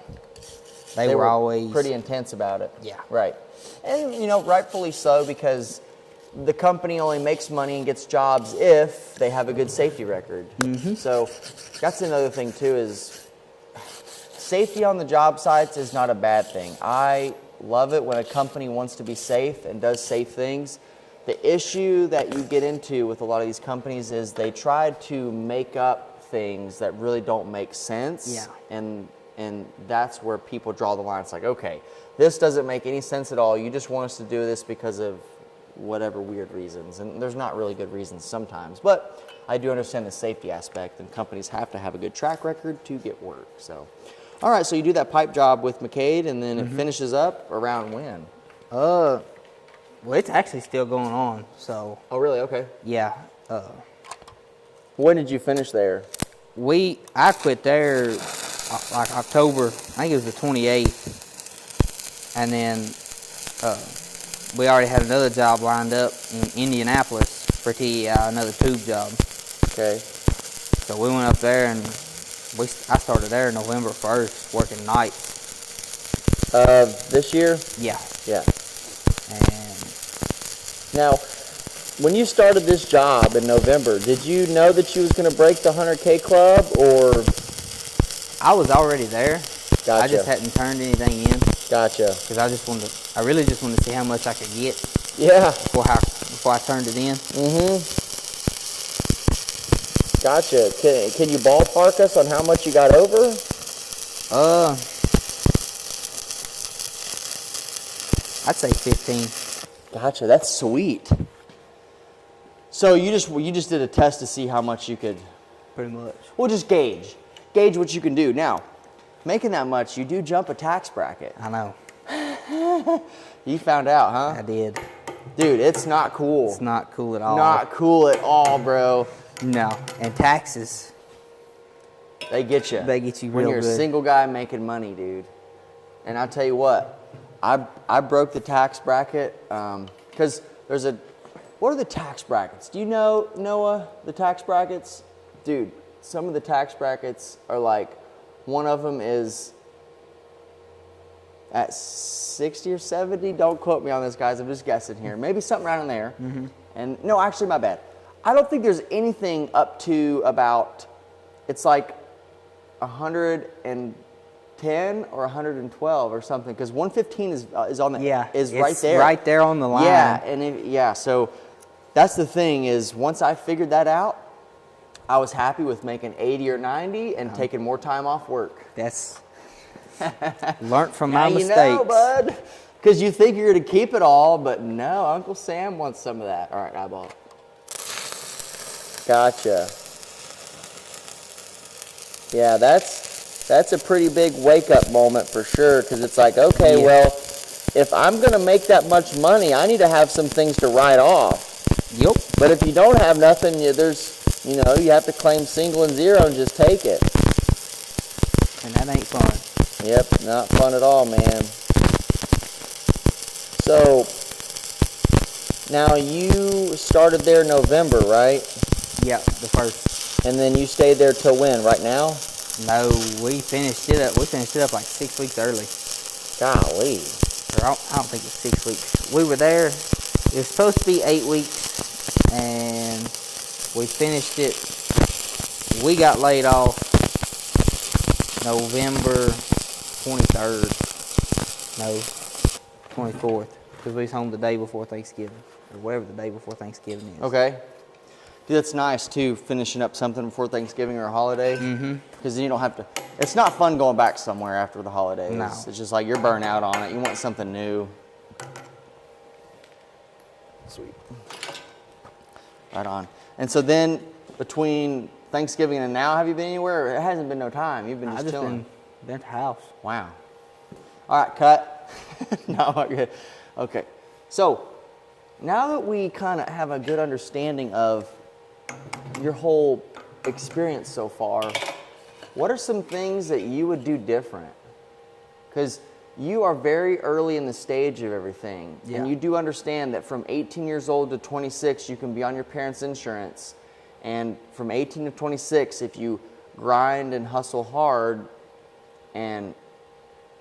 They were always pretty intense about it. Yeah. Right. And, rightfully so, because the company only makes money and gets jobs if they have a good safety record. So that's another thing too, is safety on the job sites is not a bad thing. I love it when a company wants to be safe and does safe things. The issue that you get into with a lot of these companies is they try to make up things that really don't make sense. Yeah. And that's where people draw the line. It's like, okay, this doesn't make any sense at all. You just want us to do this because of whatever weird reasons. And there's not really good reasons sometimes. But I do understand the safety aspect, and companies have to have a good track record to get work. So, all right, so you do that pipe job with McCade, and then it finishes up around when? Well, it's actually still going on. So. Oh, really? Okay. Yeah. When did you finish there? I quit there like October. I think it was the 28th, and then we already had another job lined up in Indianapolis for TEI, another tube job. Okay. So we went up there, and I started there November 1st, working nights. This year? Yeah. Yeah. And Now, when you started this job in November, did you know that you was going to break the 100K club, or? I was already there. Gotcha. I just hadn't turned anything in. Gotcha. Because I really just wanted to see how much I could get. Yeah. Before I turned it in. Gotcha. Can you ballpark us on how much you got over? I'd say 15. Gotcha. That's sweet. So you just did a test to see how much you could. Pretty much. Well, just gauge what you can do. Now, making that much, you do jump a tax bracket. I know. You found out, huh? I did. Dude, it's not cool. It's not cool at all. Not cool at all, bro. No. And taxes. They get you. They get you when real you're good. a single guy making money, dude. And I'll tell you what, I broke the tax bracket because there's a. What are the tax brackets? Do you know, Noah, the tax brackets? Dude, some of the tax brackets are like, one of them is at 60 or 70. Don't quote me on this, guys. I'm just guessing here. Maybe something around in there. And no, actually, my bad. I don't think there's anything up to about, it's like 110 or 112 or something, because 115 is on the is right there. Right there on the line. Yeah, and so that's the thing is, once I figured that out, I was happy with making 80 or 90 and taking more time off work. That's learned from Now my mistakes. You know, bud, because you think you're going to keep it all, but no, Uncle Sam wants some of that. All right, eyeball. Gotcha. Yeah, that's a pretty big wake-up moment for sure, because it's like, okay, well, if I'm going to make that much money, I need to have some things to write off. Yep. But if you don't have nothing, you have to claim single and zero and just take it. And that ain't fun. Yep, not fun at all, man. So, now you started there November, right? Yeah, the first. And then you stayed there till when? Right now? No, we finished it up. We finished it up like 6 weeks early. Golly. Or I don't think it's 6 weeks. We were there. It was supposed to be 8 weeks, and we finished it. We got laid off November 23rd. No, 24th, because we was home the day before Thanksgiving, or whatever the day before Thanksgiving is. Okay. Dude, that's nice too, finishing up something before Thanksgiving or a holiday. Because then you don't have to. It's not fun going back somewhere after the holidays. No. It's just like you're burnt out on it. You want something new. Sweet. Right on. And so then, between Thanksgiving and now, have you been anywhere? It hasn't been no time. You've been just chilling. Been at the house. Wow. All right, cut. No, I'm good. Okay. So, now that we kind of have a good understanding of your whole experience so far, what are some things that you would do different? Because you are very early in the stage of everything. Yeah. And you do understand that from 18 years old to 26, you can be on your parents' insurance. And from 18 to 26, if you grind and hustle hard and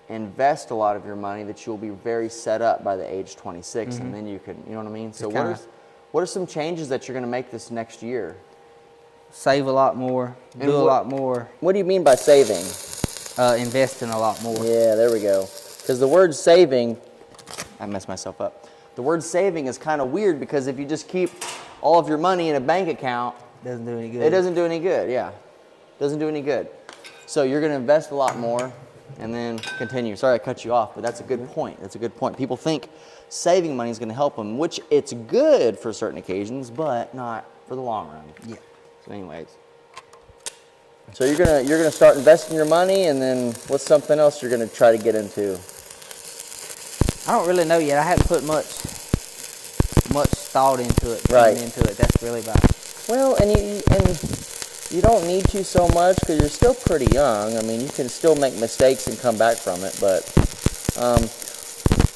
invest a lot of your money, that you'll be very set up by the age 26. And then you can, you know what I mean? So What are some changes that you're going to make this next year? Save a lot more, do a lot more. What do you mean by saving? Investing a lot more. Yeah, there we go. Because the word saving, I messed myself up. The word saving is kind of weird because if you just keep all of your money in a bank account, Doesn't do any good. it doesn't do any good, yeah. Doesn't do any good. So you're going to invest a lot more and then continue. Sorry I cut you off, but that's a good point. That's a good point. People think saving money is going to help them, which it's good for certain occasions, but not for the long run. Yeah. So anyways. So you're gonna start investing your money, and then what's something else you're gonna try to get into? I don't really know yet. I haven't put much thought into it, Right. into it. That's really about it. Well, and you don't need to so much because you're still pretty young. I mean, you can still make mistakes and come back from it. But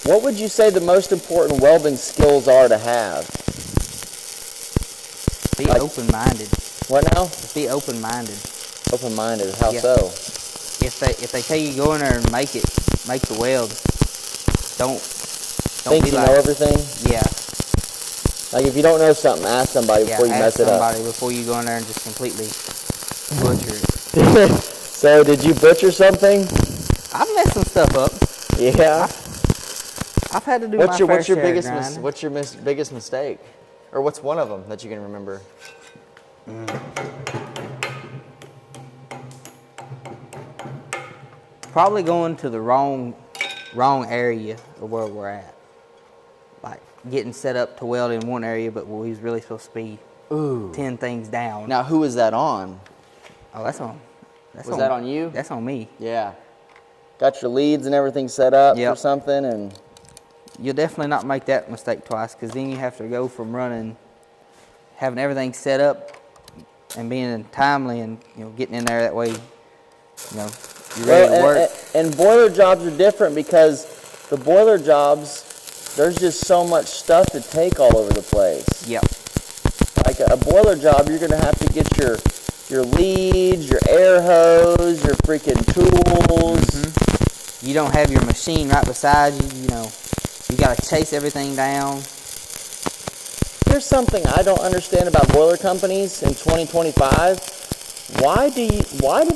what would you say the most important welding skills are to have? Be open-minded. What now? Be open-minded. Open-minded. How Yeah. so? If they tell you go in there and make the weld, don't Think be you like, know everything? Yeah. Like if you don't know something, ask somebody before you mess it up. Ask somebody before you go in there and just completely butcher it. So did you butcher something? I've messed some stuff up. Yeah. I've had to do my fair What's your share biggest of grinding. what's your biggest mistake, or what's one of them that you can remember? Probably going to the wrong area of where we're at. Like getting set up to weld in one area, but we was really supposed to be 10 things down. Now, who was that on? Oh, that's on. Was that on you? That's on me. Yeah. Got your leads and everything set up Yep. for something, and You'll definitely not make that mistake twice, because then you have to go from having everything set up and being timely and getting in there that way, you're ready to work. And boiler jobs are different because the boiler jobs, there's just so much stuff to take all over the place. Yep. Like a boiler job, you're gonna have to get your leads, your air hose, your freaking tools. You don't have your machine right beside you. You got to chase everything down. Here's something I don't understand about boiler companies in 2025. Why do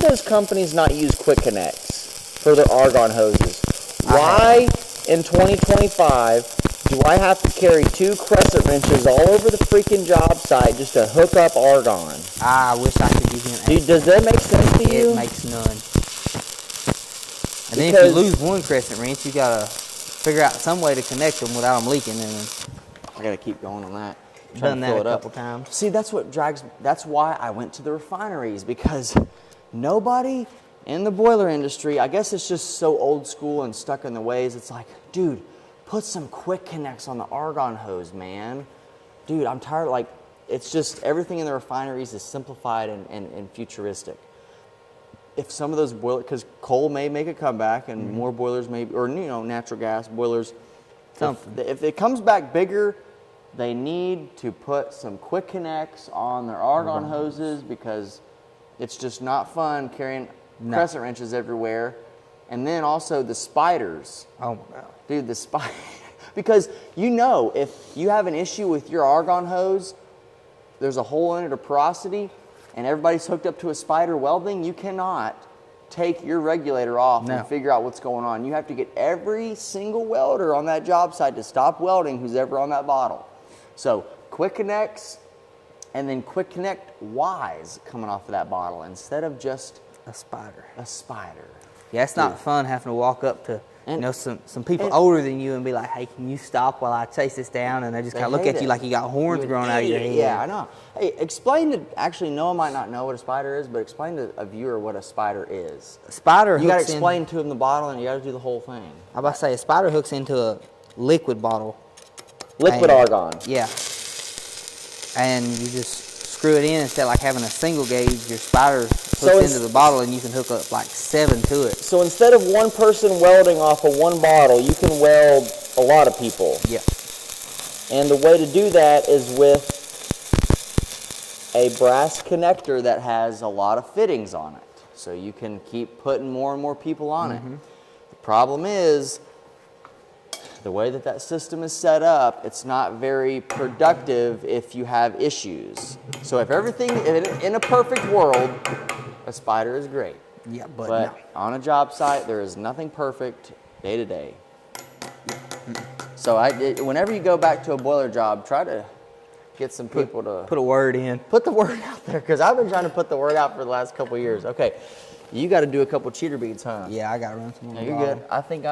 those companies not use quick connects for their argon hoses? Why in 2025 do I have to carry 2 crescent wrenches all over the freaking job site just to hook up argon? I wish I could give you an answer. Does that make sense to you? It makes none. And then if you lose one crescent wrench, you got to figure out some way to connect them without them leaking. And I gotta keep going on that. done that a couple times. See, that's why I went to the refineries, because nobody in the boiler industry, I guess it's just so old school and stuck in the ways. It's like, dude, put some quick connects on the argon hose, man. Dude, I'm tired. It's just everything in the refineries is simplified and futuristic. If some of those boilers, because coal may make a comeback and more boilers may, or natural gas boilers. If it comes back bigger, they need to put some quick connects on their argon hoses, because it's just not fun carrying crescent wrenches everywhere. And then also the spiders. Oh my God. Dude, the spider. Because if you have an issue with your argon hose, there's a hole in it or porosity, and everybody's hooked up to a spider welding, you cannot take your regulator off and figure out what's going on. You have to get every single welder on that job site to stop welding who's ever on that bottle. So quick connects, and then quick connect Y's coming off of that bottle instead of just A spider. a spider. Yeah, it's not fun having to walk up to some people older than you and be like, hey, can you stop while I chase this down? And they just kind of look at you like you got horns growing out of your head. Yeah, I know. Hey, actually, Noah might not know what a spider is, but explain to a viewer what a spider is. A spider You got to hooks explain to him the bottle, and you got to do the whole thing. I'm about to say, a spider hooks into a liquid bottle. Liquid argon. Yeah. And you just screw it in instead of like having a single gauge. Your spider hooks into the bottle, and you can hook up like 7 to it. So instead of one person welding off of one bottle, you can weld a lot of people. Yeah. And the way to do that is with a brass connector that has a lot of fittings on it. So you can keep putting more and more people on it. The problem is the way that system is set up, it's not very productive if you have issues. So if everything, in a perfect world, a spider is great. Yeah, but But no. on a job site, there is nothing perfect day to day. So whenever you go back to a boiler job, try to get some people to Put a word in. put the word out there, because I've been trying to put the word out for the last couple of years. Okay, you got to do a couple cheater beads, huh? Yeah, I got to run some on No, the you're bottom. good. I think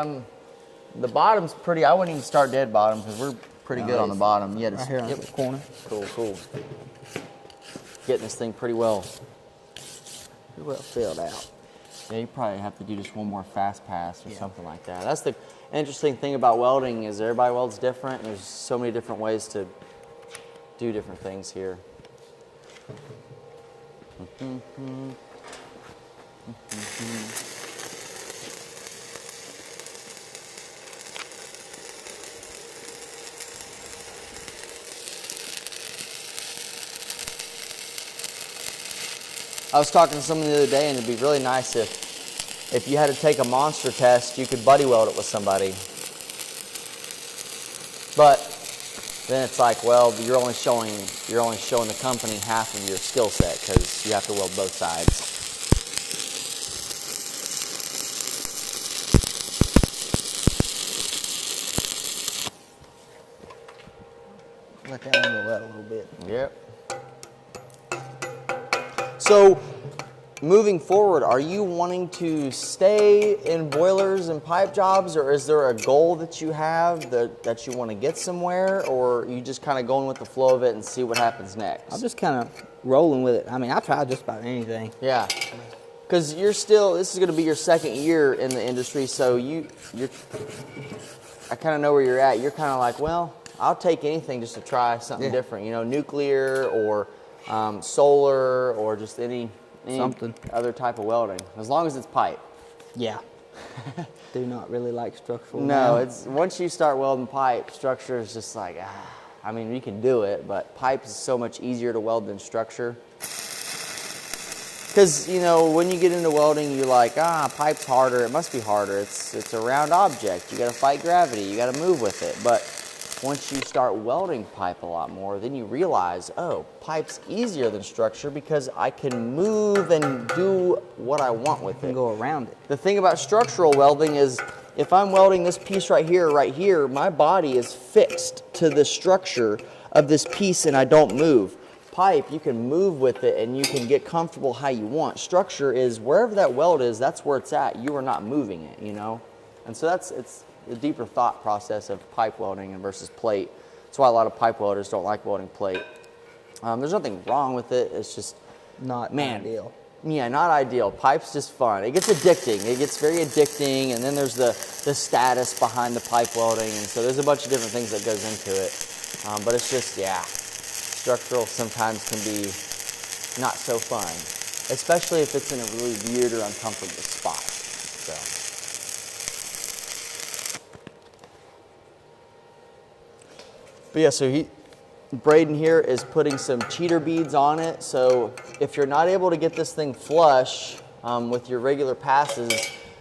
the bottom's pretty. I wouldn't even start dead bottom because we're pretty good on the bottom. Yeah, Right here on the corner. Cool. Getting this thing pretty well Filled out. Yeah, you probably have to do just one more fast pass or something like that. That's the interesting thing about welding is everybody welds different. There's so many different ways to do different things here. I was talking to someone the other day, and it'd be really nice if you had to take a monster test, you could buddy weld it with somebody. But then it's like, well, you're only showing the company half of your skill set because you have to weld both sides. Let that one go out a little bit. Yep. So, moving forward, are you wanting to stay in boilers and pipe jobs, or is there a goal that you have that you want to get somewhere, or are you just kind of going with the flow of it and see what happens next? I'm just kind of rolling with it. I mean, I tried just about anything. Yeah. Because this is going to be your second year in the industry, so I kind of know where you're at. You're kind of like, well, I'll take anything just to try something different, nuclear or solar or just any Something. other type of welding, as long as it's pipe. Yeah. Do not really like structural. No, now. it's once you start welding pipe, structure is just like, I mean, you can do it, but pipe is so much easier to weld than structure. Because, when you get into welding, you're like, pipe's harder. It must be harder. It's a round object. You got to fight gravity. You got to move with it. But once you start welding pipe a lot more, then you realize, pipe's easier than structure because I can move and do what I want with You can it. go around it. The thing about structural welding is if I'm welding this piece right here, my body is fixed to the structure of this piece and I don't move. Pipe, you can move with it and you can get comfortable how you want. Structure is wherever that weld is, that's where it's at. You are not moving it, And so it's the deeper thought process of pipe welding versus plate. That's why a lot of pipe welders don't like welding plate. There's nothing wrong with it. It's just Not ideal. Yeah, not ideal. Pipe's just fun. It gets addicting. It gets very addicting, and then there's the status behind the pipe welding, and so there's a bunch of different things that goes into it. But it's just, structural sometimes can be not so fun, especially if it's in a really weird or uncomfortable spot. So. But yeah, so Braden here is putting some cheater beads on it. So if you're not able to get this thing flush with your regular passes,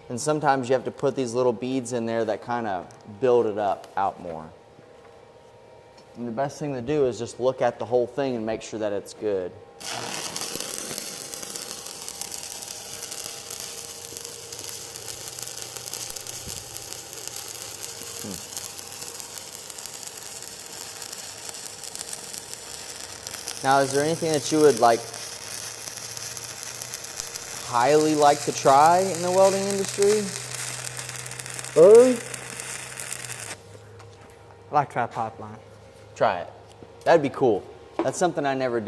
then sometimes you have to put these little beads in there that kind of build it out more. And the best thing to do is just look at the whole thing and make sure that it's good. Now, is there anything that you would highly like to try in the welding industry? I like to try pipeline. Try it. That'd be cool. That's something I never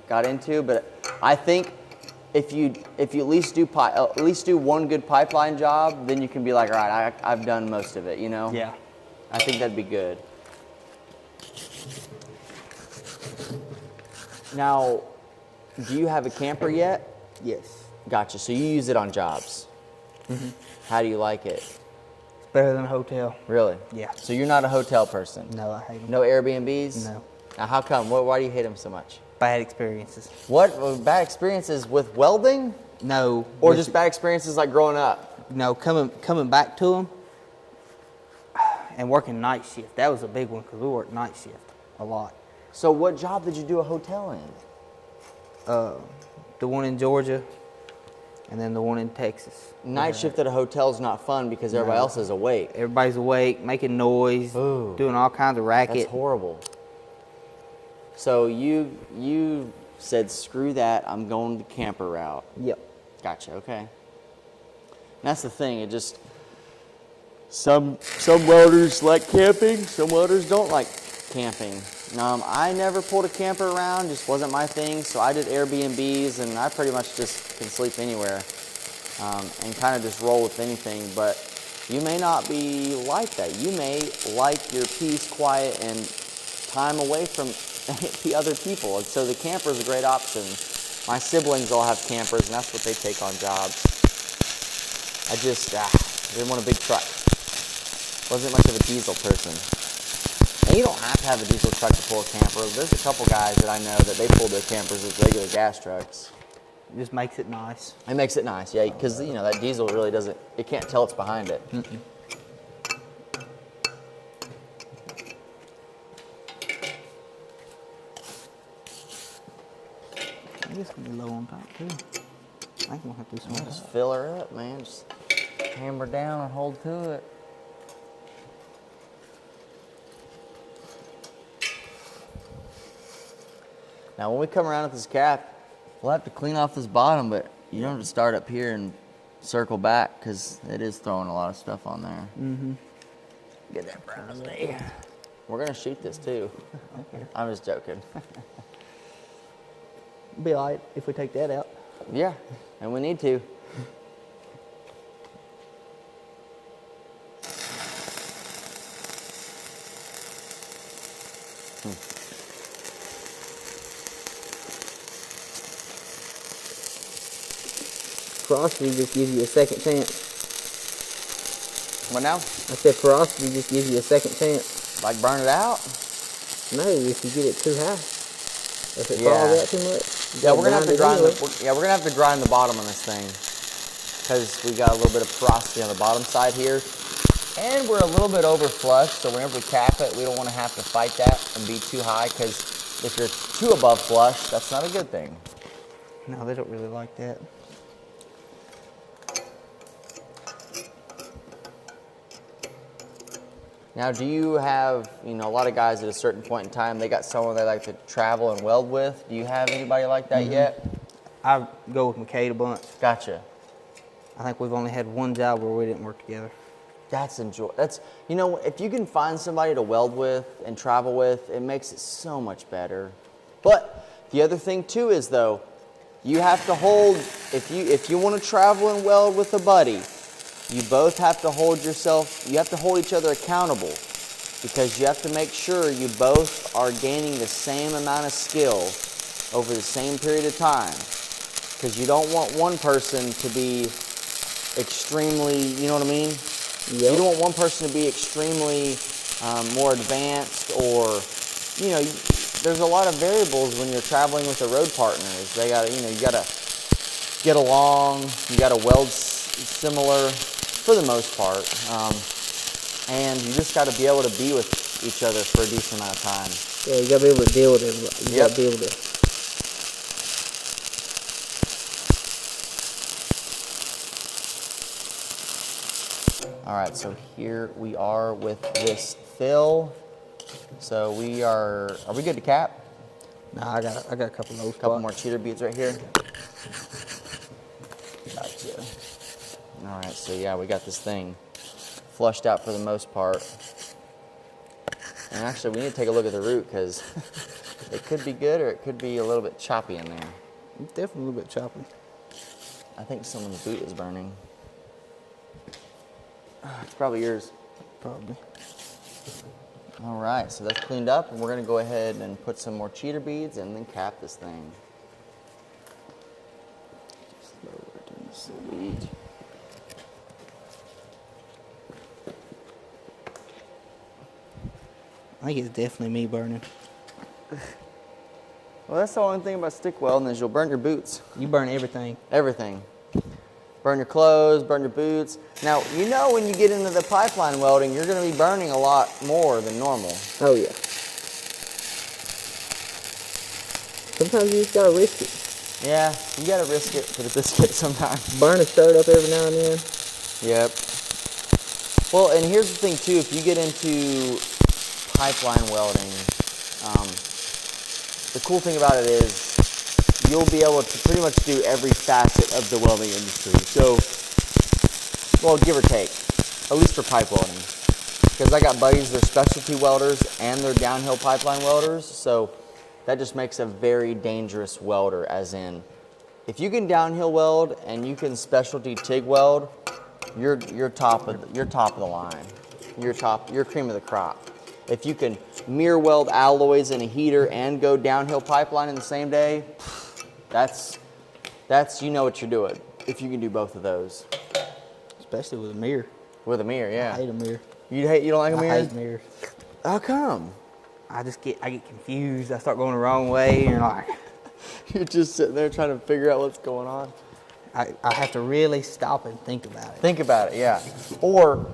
got into, but I think if you at least do one good pipeline job, then you can be like, all right, I've done most of it, Yeah. I think that'd be good. Now, do you have a camper yet? Yes. Gotcha. So you use it on jobs. Mm-hmm. How do you like it? It's better than a hotel. Really? Yeah. So you're not a hotel person? No, I hate them. No Airbnbs? No. Now, how come? Why do you hate them so much? Bad experiences. What? Bad experiences with welding? No. Or with- just bad experiences like growing up? No, coming back to them. and working night shift. That was a big one because we worked night shift a lot. So what job did you do a hotel in? The one in Georgia, and then the one in Texas. Night shift at a hotel is not fun because everybody else is awake. Everybody's awake, making noise, doing all kinds of racket. That's horrible. So you said, screw that, I'm going the camper route. Yep. Gotcha, okay. And that's the thing, it just, some welders like camping, some welders don't like camping. I never pulled a camper around, just wasn't my thing, so I did Airbnbs, and I pretty much just can sleep anywhere and kind of just roll with anything, but you may not be like that. You may like your peace, quiet, and time away from the other people, and so the camper is a great option. My siblings all have campers, and that's what they take on jobs. I just didn't want a big truck. Wasn't much of a diesel person. And you don't have to have a diesel truck to pull a camper. There's a couple guys that I know that they pull their campers with regular gas trucks. It just makes it nice. It makes it nice, yeah, because that diesel really doesn't, you can't tell it's behind it. Mm-mm. This can be low on top too. I think we'll have to do some more. Just fill her up, man. Just hammer down and hold to it. Now, when we come around with this cap, we'll have to clean off this bottom, but you don't have to start up here and circle back because it is throwing a lot of stuff on there. Mm-hmm. Get that brown there. We're going to shoot this too. I'm just joking. Be all right if we take that out. Yeah, and we need to. Porosity just gives you a second chance. What now? I said porosity just gives you a second chance. Like burn it out? No, if you get it too high. If it Yeah. falls out too much. Yeah, we're gonna have to grind. anyway. We're gonna have to grind the bottom on this thing because we got a little bit of porosity on the bottom side here, and we're a little bit over flush. So whenever we cap it, we don't want to have to fight that and be too high because if you're too above flush, that's not a good thing. No, they don't really like that. Now, do you have, a lot of guys at a certain point in time, they got someone they like to travel and weld with? Do you have anybody like that yet? I go with McKay a bunch. Gotcha. I think we've only had one job where we didn't work together. That's if you can find somebody to weld with and travel with, it makes it so much better. But the other thing too is though, you have to hold, if you want to travel and weld with a buddy, you both have to hold each other accountable because you have to make sure you both are gaining the same amount of skill over the same period of time. Because you don't want one person to be extremely, you know what I mean? Yep. You don't want one person to be extremely more advanced or, there's a lot of variables when you're traveling with the road partners. They got you got to get along, you got to weld similar for the most part, and you just got to be able to be with each other for a decent amount of time. Yeah, you got to be able to deal with everybody. You got to be able to. All right, so here we are with this fill. So are we good to cap? Nah, I got a couple of those. Couple more cheater beads right here. Gotcha. All right, so yeah, we got this thing flushed out for the most part. And actually, we need to take a look at the root because it could be good or it could be a little bit choppy in there. It's definitely a little bit choppy. I think someone's boot is burning. It's probably yours. Probably. All right, so that's cleaned up, and we're going to go ahead and put some more cheater beads and then cap this thing. Sweet. I think it's definitely me burning. Well, that's the only thing about stick welding is you'll burn your boots. You burn everything. Everything. burn your clothes, burn your boots. Now, you know when you get into the pipeline welding, you're going to be burning a lot more than normal. Oh, yeah. Sometimes you just got to risk it. Yeah, you got to risk it for the biscuit sometimes. Burn a shirt up every now and then. Yep. Well, and here's the thing, too. If you get into pipeline welding, the cool thing about it is you'll be able to pretty much do every facet of the welding industry. So, well, give or take, at least for pipe welding. Because I got buddies, they're specialty welders and they're downhill pipeline welders. So that just makes a very dangerous welder, as in, if you can downhill weld and you can specialty TIG weld, you're top of the line. You're cream of the crop. If you can mirror weld alloys in a heater and go downhill pipeline in the same day, that's you know what you're doing. If you can do both of those, Especially with a mirror. with a mirror, yeah. I hate a mirror. You don't like a mirror? I hate mirrors. How come? I get confused. I start going the wrong way, and like You're just sitting there trying to figure out what's going on. I have to really stop and think about it. Think about it, yeah. Or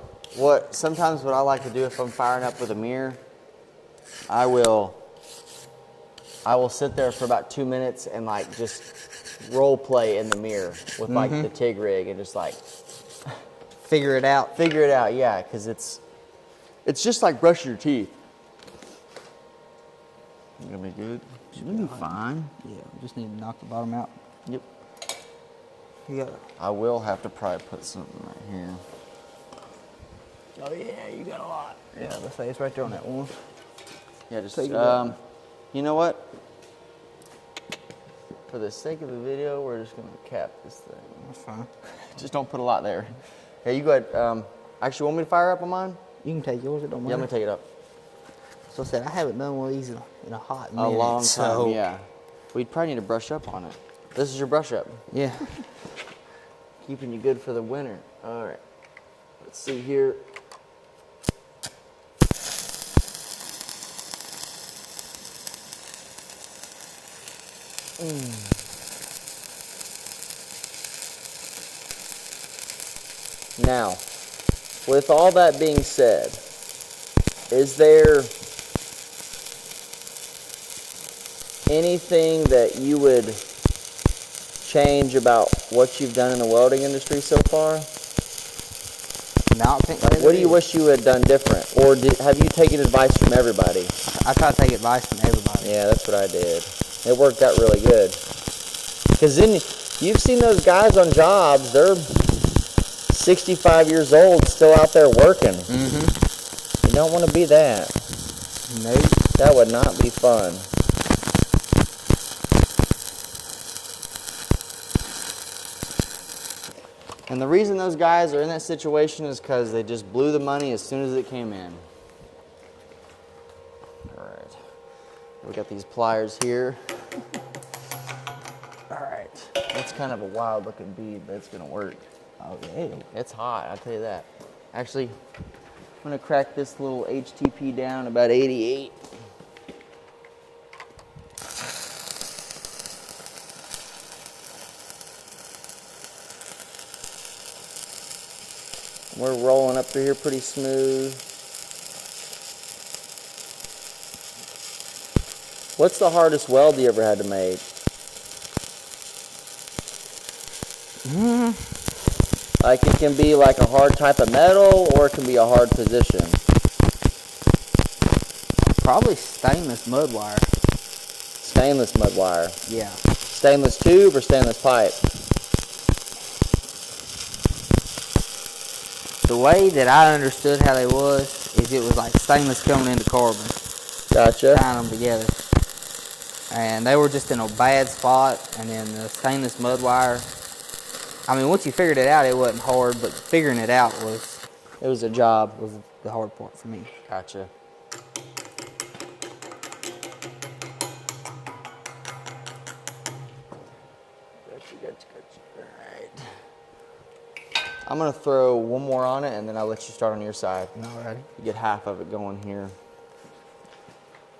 sometimes what I like to do if I'm firing up with a mirror, I will sit there for about 2 minutes and like just role play in the mirror with like the TIG rig and just like Figure it out. yeah, because it's just like brushing your teeth. You gonna be good? You'll be fine. Yeah, we just need to knock the bottom out. Yep. You got I will have to probably put something right here. Oh yeah, you got a lot. Yeah, let's say it's right there on that one. Yeah, just Take it out. you know what? For the sake of the video, we're just gonna cap this thing. That's fine. Just don't put a lot there. Yeah, you go ahead. Actually, want me to fire up on mine? You can take yours. It don't matter. Yeah, I'm gonna take it up. So I said I haven't done one of these in a hot minute. A long time. So, Yeah. We'd probably need to brush up on it. This is your brush up. Yeah. Keeping you good for the winter. All right. Let's see here. Now, with all that being said, is there anything that you would change about what you've done in the welding industry so far? No, I don't think Like, what do you wish you had done different? Or have you taken advice from everybody? I try to take advice from everybody. Yeah, that's what I did. It worked out really good. Because then you've seen those guys on jobs, they're 65 years old, still out there working. Mm-hmm. You don't want to be that. Nope. That would not be fun. And the reason those guys are in that situation is because they just blew the money as soon as it came in. All right. We got these pliers here. All right. That's kind of a wild looking bead, but it's going to work. Oh yeah. It's hot, I'll tell you that. Actually, I'm going to crack this little HTP down about 88. We're rolling up through here pretty smooth. What's the hardest weld you ever had to make? Like it can be like a hard type of metal or it can be a hard position. Probably stainless mud wire. Stainless mud wire. Yeah. Stainless tube or stainless pipe? The way that I understood how they was is it was like stainless coming into carbon. Gotcha. Tying them together. And they were just in a bad spot, and then the stainless mud wire, I mean, once you figured it out, it wasn't hard, but figuring it out was It was a job. the hard part for me. Gotcha. Gotcha. All right. I'm going to throw one more on it, and then I'll let you start on your side. Alrighty. You get half of it going here.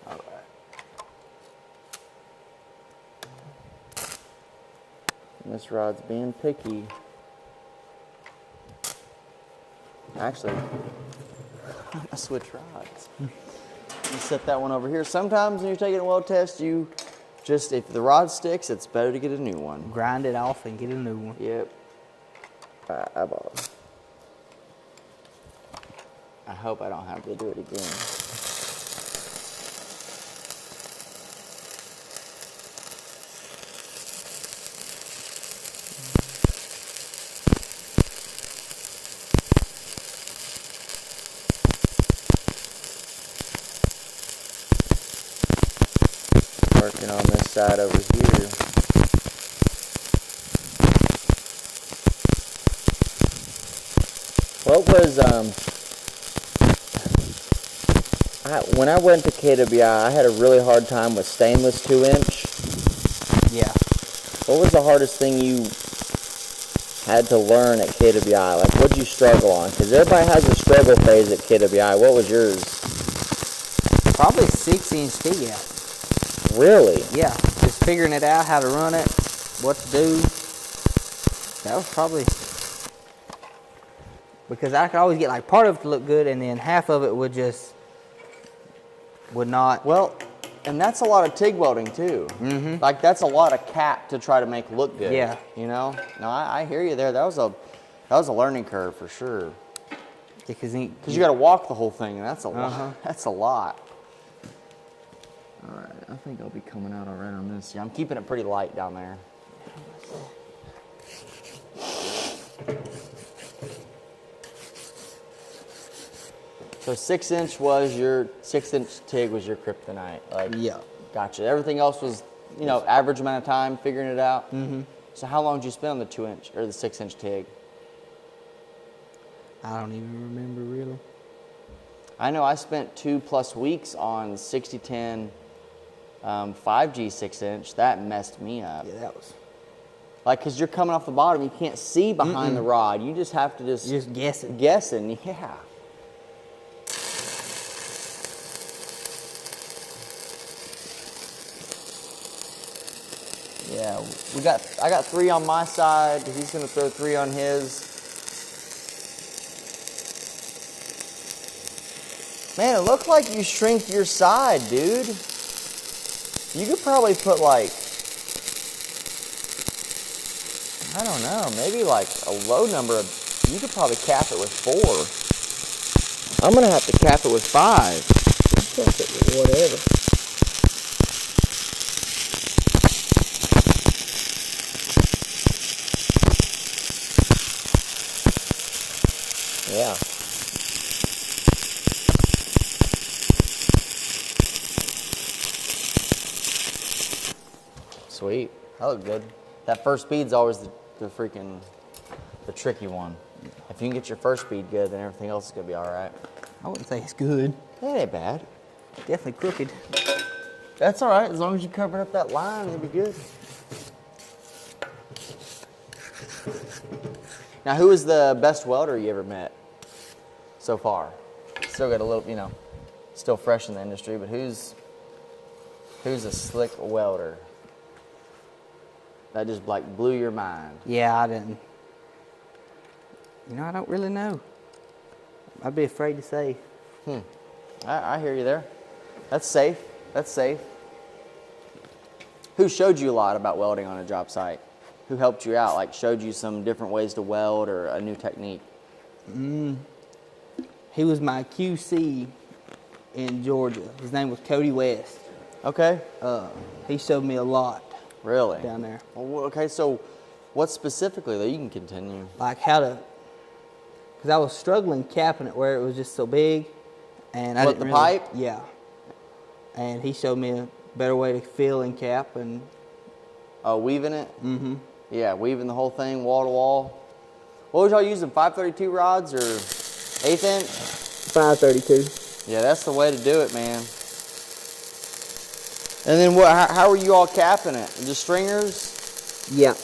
All right. This rod's being picky. Actually, I'm gonna switch rods. You set that one over here. Sometimes when you're taking a weld test, you just, if the rod sticks, it's better to get a new one. Grind it off and get a new one. Yep. Eyeball. I hope I don't have to do it again. Working on this side over here. What was when I went to KWI, I had a really hard time with stainless 2-inch. Yeah. What was the hardest thing you had to learn at KWI? Like, what'd you struggle on? Because everybody has a struggle phase at KWI. What was yours? Probably 6-inch TIG out. Really? Yeah. Just figuring it out, how to run it, what to do. That was probably, because I could always get like part of it to look good, and then half of it would not. Well, and that's a lot of TIG welding too. Mm-hmm. Like, that's a lot of cap to try to make look good. Yeah. You know? No, I hear you there. That was a learning curve for sure. Because you got to walk the whole thing, and that's a lot. That's a lot. All right, I think I'll be coming out all right on this. Yeah, I'm keeping it pretty light down there. So 6-inch was your 6-inch TIG was your kryptonite. Like, yeah. Gotcha. Everything else was, average amount of time figuring it out. Mm-hmm. So how long did you spend on the 2-inch or the 6-inch TIG? I don't even remember really. I know I spent 2+ weeks on 6010 5G 6-inch. That messed me up. Yeah, that was. Like, because you're coming off the bottom, you can't see behind the rod. You just have to just guessing. Guessing, yeah. Yeah, I got 3 on my side. He's gonna throw 3 on his. Man, it looked like you shrinked your side, dude. You could probably put like, I don't know, maybe like a low number of, you could probably cap it with 4. I'm gonna have to cap it with 5. Cap it with whatever. Yeah. Sweet. That looked good. That first speed's always the tricky one. If you can get your first speed good, then everything else is gonna be all right. I wouldn't say it's good. It ain't bad. Definitely crooked. That's all right. As long as you cover up that line, it'll be good. Now, who is the best welder you ever met so far? Still got a little, still fresh in the industry, but who's a slick welder that just like blew your mind? Yeah, I didn't. I don't really know. I'd be afraid to say. I hear you there. That's safe. That's safe. Who showed you a lot about welding on a job site? Who helped you out? Like, showed you some different ways to weld or a new technique? He was my QC in Georgia. His name was Cody West. Okay. He showed me a lot. Really? Down there. Well, okay, so what specifically, though? You can continue. Like how to, because I was struggling capping it where it was just so big. And I didn't the pipe? Yeah. And he showed me a better way to fill and cap and. Oh, weaving it? Mm-hmm. Yeah, weaving the whole thing wall to wall. What was y'all using, 532 rods or 1/8 inch? 532. Yeah, that's the way to do it, man. And then how were you all capping it? Just stringers? Yeah.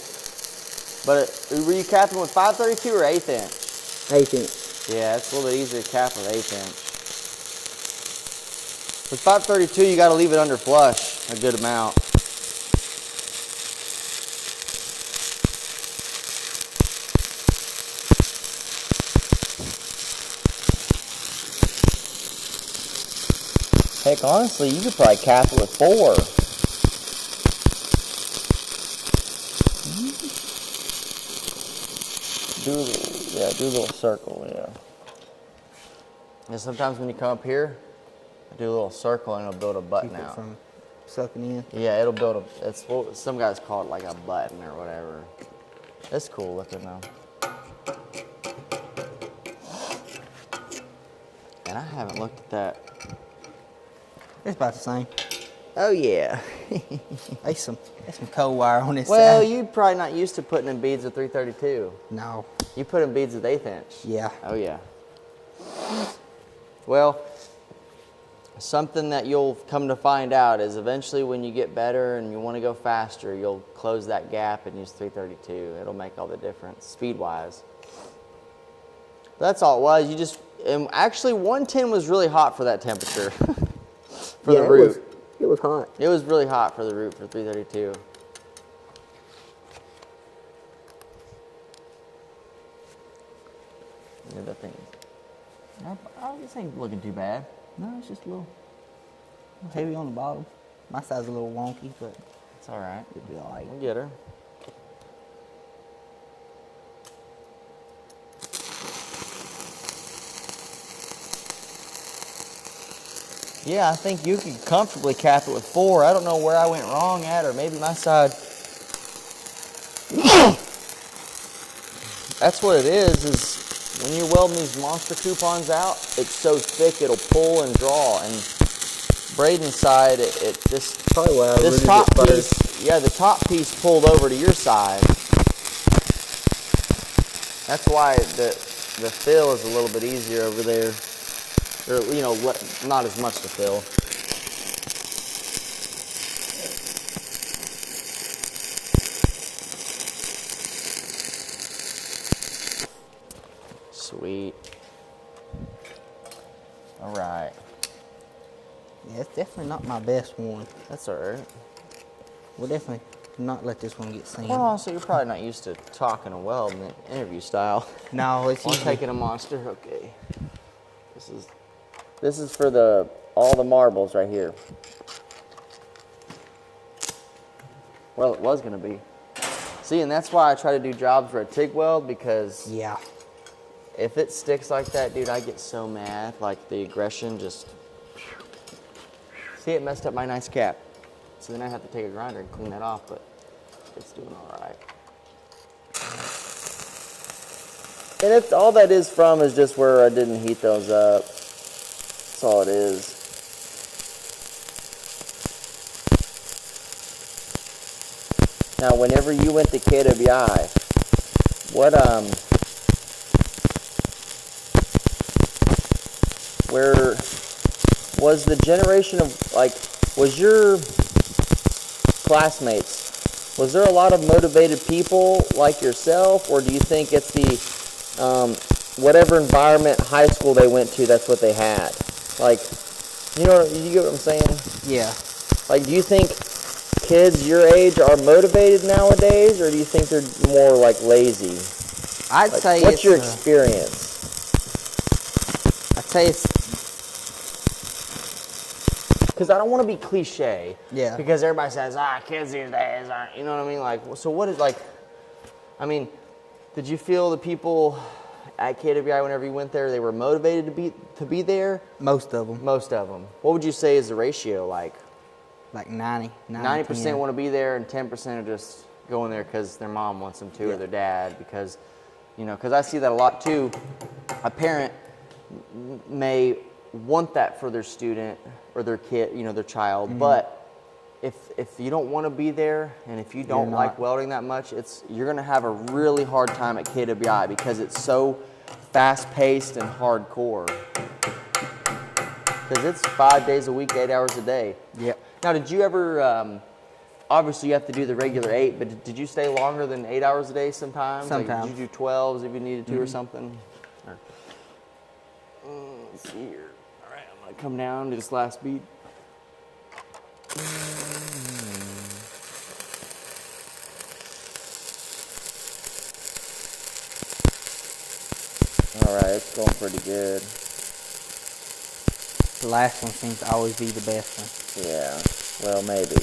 But were you capping with 532 or 1/8 inch? 1/8 inch. Yeah, it's a little bit easier to cap with 1/8 inch. With 532, you got to leave it under flush a good amount. Heck, honestly, you could probably cap it with 4. Do a little circle, yeah. And sometimes when you come up here, do a little circle and it'll build a button Keep it out. from sucking in. Yeah, it'll build it's what some guys call it like a button or whatever. It's cool looking though. And I haven't looked at that. It's about the same. Oh yeah. There's some cold wire on this Well, side. you're probably not used to putting in beads of 332. No. You put in beads of 1/8 inch. Yeah. Oh yeah. Well, something that you'll come to find out is eventually when you get better and you want to go faster, you'll close that gap and use 332. It'll make all the difference speed-wise. That's all it was. You just actually 110 was really hot for that temperature for the root. It was hot. It was really hot for the root for 332. Yeah, that thing. This ain't looking too bad. No, it's just a little heavy on the bottom. My side's a little wonky, but It's all right. it'll be all right. We'll get her. Yeah, I think you could comfortably cap it with 4. I don't know where I went wrong at, or maybe my side. That's what it is when you're welding these monster coupons out, it's so thick it'll pull and draw. And Braden's side, this Probably why I this really top get piece, yeah, the top piece pulled over to your side. That's why the fill is a little bit easier over there. Or, you know, not as much to fill. Sweet. All right. Yeah, it's definitely not my best one. That's all right. We'll definitely not let this one get seen. Well, also, you're probably not used to talking and welding interview style. No, it's I'm usually taking a monster. Okay. This is for all the marbles right here. Well, it was gonna be. See, and that's why I try to do jobs where I TIG weld, because yeah. if it sticks like that, dude, I get so mad. Like the aggression just. See, it messed up my nice cap. So then I have to take a grinder and clean that off, but it's doing all right. And it's all that is from is just where I didn't heat those up. That's all it is. Now, whenever you went to KWI, where was the generation of, like, was your classmates, was there a lot of motivated people like yourself, or do you think it's the whatever environment, high school they went to, that's what they had? Like, you get what I'm saying? Yeah. Like, do you think kids your age are motivated nowadays, or do you think they're more like lazy? I'd Like, say what's it's, your experience? I'd say it's, Because I don't want to be cliche. Yeah. Because everybody says, kids these days aren't, you know what I mean? Like, so what is, like, I mean, did you feel the people at KWI, whenever you went there, they were motivated to be there? most of them. Most of them. What would you say is the ratio like? Like 90. 90% want to be there, and 10% are just going there because their mom wants them to, or their dad, because, because I see that a lot too. A parent may want that for their student or their kid, their child, but if you don't want to be there, and if you don't like welding that much, you're going to have a really hard time at KWI because it's so fast-paced and hardcore. Because it's 5 days a week, 8 hours a day. Yeah. Now, did you ever, obviously you have to do the regular 8, but did you stay longer than 8 hours a day sometimes? Sometimes. Like, did you do 12s if you needed to or something? Let's see here. All right, I'm going to come down to this last bead. All right, it's going pretty good. The last one seems to always be the best one. Yeah, well, maybe.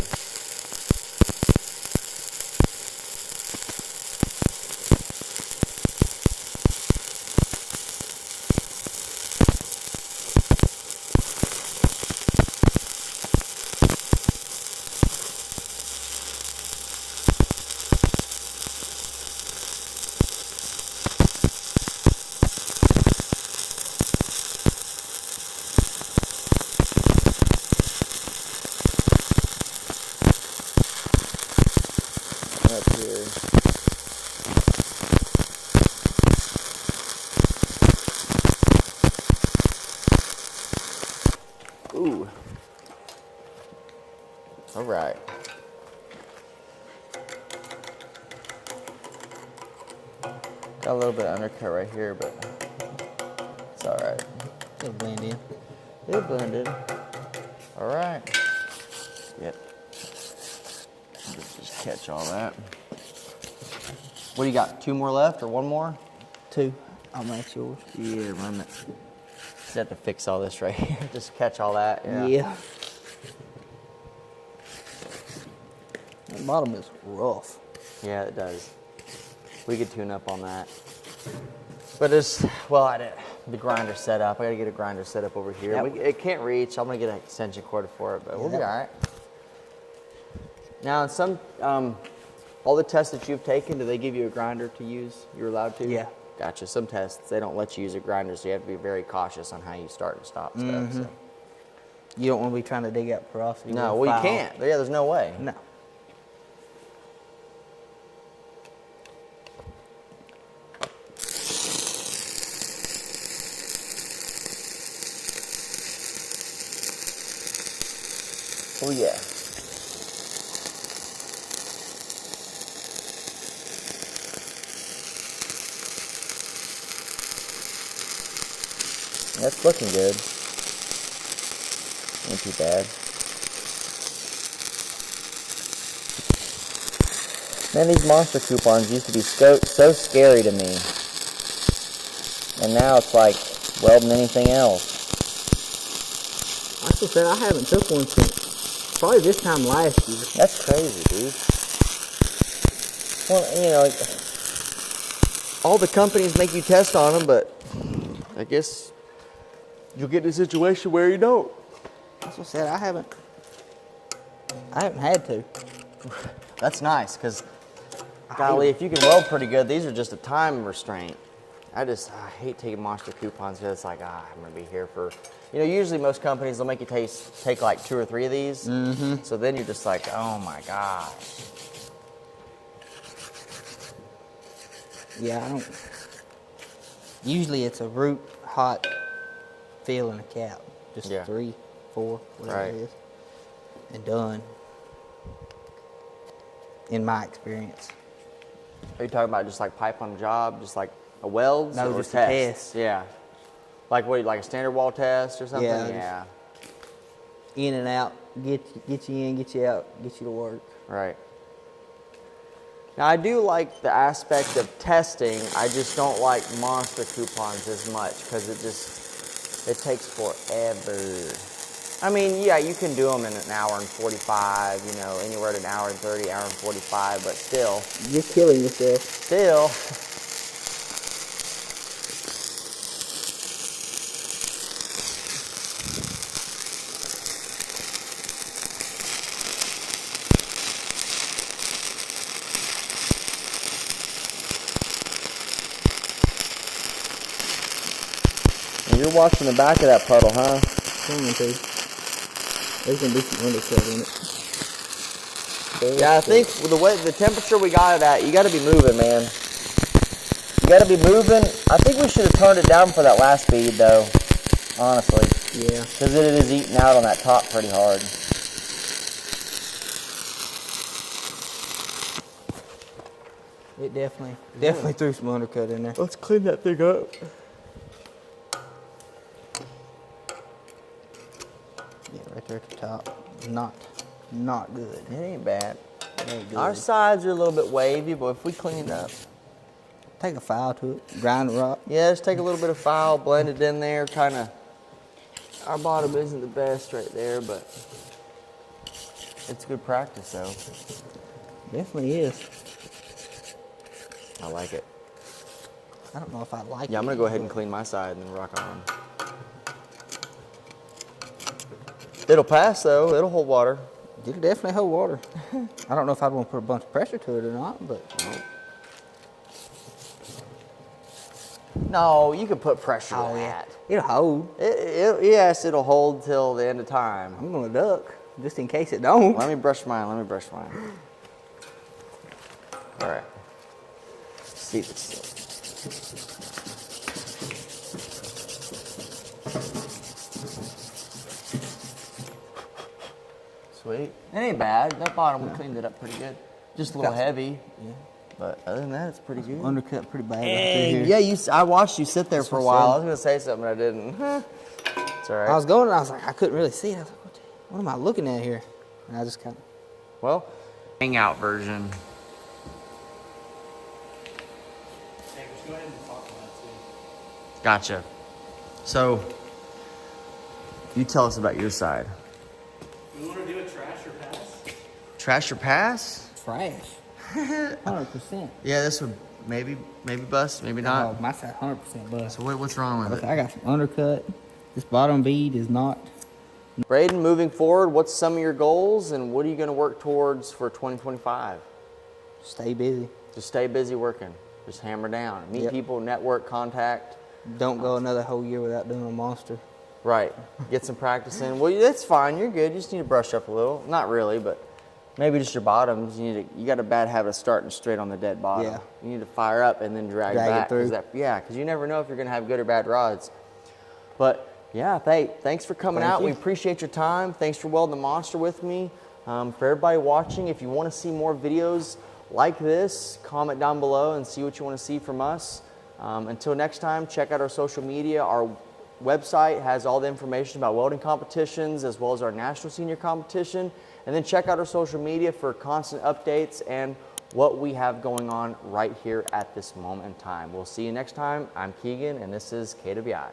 Up here. Ooh. All right. Got a little bit of undercut right here, but it's all right. It'll blend in. It'll blend in. All right. Yep. Just catch all that. What do you got? 2 more left or 1 more? 2. I'll match yours. Yeah, run it. Just have to fix all this right here. Just catch all that. Yeah. The bottom is rough. Yeah, it does. We could tune up on that. But it's, well, the grinder set up. I gotta get a grinder set up over here. Yep. It can't reach. I'm gonna get an extension cord for it, but we'll be all right. Now, in some, all the tests that you've taken, do they give you a grinder to use? You're allowed to? Yeah. Gotcha. Some tests, they don't let you use a grinder, so you have to be very cautious on how you start and stop stuff. So. You don't want to be trying to dig out porosity. No, with a well, you file. can't. Yeah, there's no way. No. Oh, yeah. That's looking good. Ain't too bad. Man, these monster coupons used to be so scary to me. And now it's like welding anything else. I still said I haven't took one since probably this time last year. That's crazy, dude. Well, you know, all the companies make you test on them, but I guess you'll get in a situation where you don't. That's what I said. I haven't had to. That's nice, because golly, if you can weld pretty good, these are just a time restraint. I hate taking monster coupons because it's like, I'm going to be here for, usually most companies, they'll make you take like 2 or 3 of these. Mm-hmm. So then you're just like, oh my gosh. Yeah, I don't. Usually it's a root, hot fill, and a cap. Just 3, 4, whatever Right. it is. And done. In my experience. Are you talking about just like pipe on a job, just like a weld? No, or just a test. Yeah. Like what, like a standard wall test or something? Yeah. In and out, get you in, get you out, get you to work. Right. Now I do like the aspect of testing. I just don't like monster coupons as much because it takes forever. I mean, yeah, you can do them in an hour and 45, anywhere to an hour and 30, hour and 45, but still. You're killing yourself. Still. And you're watching the back of that puddle, huh? There's gonna be some undercut in it. Yeah, I think the temperature we got it at, you got to be moving, man. You got to be moving. I think we should have turned it down for that last bead, though. Honestly. Yeah. Because it is eating out on that top pretty hard. It definitely threw some undercut in there. Let's clean that thing up. Yeah, right there at the top. Not good. It ain't bad. It ain't good. Our sides are a little bit wavy, but if we clean it up. Take a file to it, grind it rock. Yeah, just take a little bit of file, blend it in there, kind of Our bottom isn't the best right there, but it's good practice though. Definitely is. I like it. I don't know if I like it. Yeah, I'm gonna go ahead and clean my side and then rock on. It'll pass though. It'll hold water. It'll definitely hold water. I don't know if I'd want to put a bunch of pressure to it or not, but. No, you can put pressure Oh, to yeah. that. It'll hold. Yes, it'll hold till the end of time. I'm going to duck, just in case it don't. Let me brush mine. All right. Let's see this. Sweet. It ain't bad. That bottom, we cleaned it up pretty good. Just a little heavy. Yeah. But other than that, it's pretty good. Undercut pretty bad right Dang. there. Yeah, I watched you sit there for a while. I was going to say something, I didn't. It's all right. I was going and I was like, I couldn't really see it. I was like, what am I looking at here? And I just kind of. Well, hangout version. Go ahead and talk about it too. Gotcha. So, you tell us about your side. You want to do a trash or pass? Trash or pass? Trash. 100%. Yeah, this would maybe bust, maybe not. Oh, my side 100% bust. So what's wrong with Okay, it? I got some undercut. This bottom bead is not. Braden, moving forward, what's some of your goals and what are you going to work towards for 2025? Stay busy. Just stay busy working. Just hammer down. Meet people, network, contact. Don't go another whole year without doing a monster. Right. Get some practice in. Well, that's fine. You're good. You just need to brush up a little. Not really, but maybe just your bottoms. You got a bad habit of starting straight on the dead bottom. Yeah. You need to fire up and then drag Drag it back. through. Because you never know if you're going to have good or bad rods. But yeah, thanks for coming out. you. We appreciate your time. Thanks for welding the monster with me. For everybody watching, if you want to see more videos like this, comment down below and see what you want to see from us. Until next time, check out our social media. Our website has all the information about welding competitions as well as our national senior competition. And then check out our social media for constant updates and what we have going on right here at this moment in time. We'll see you next time. I'm Keegan, and this is KWI.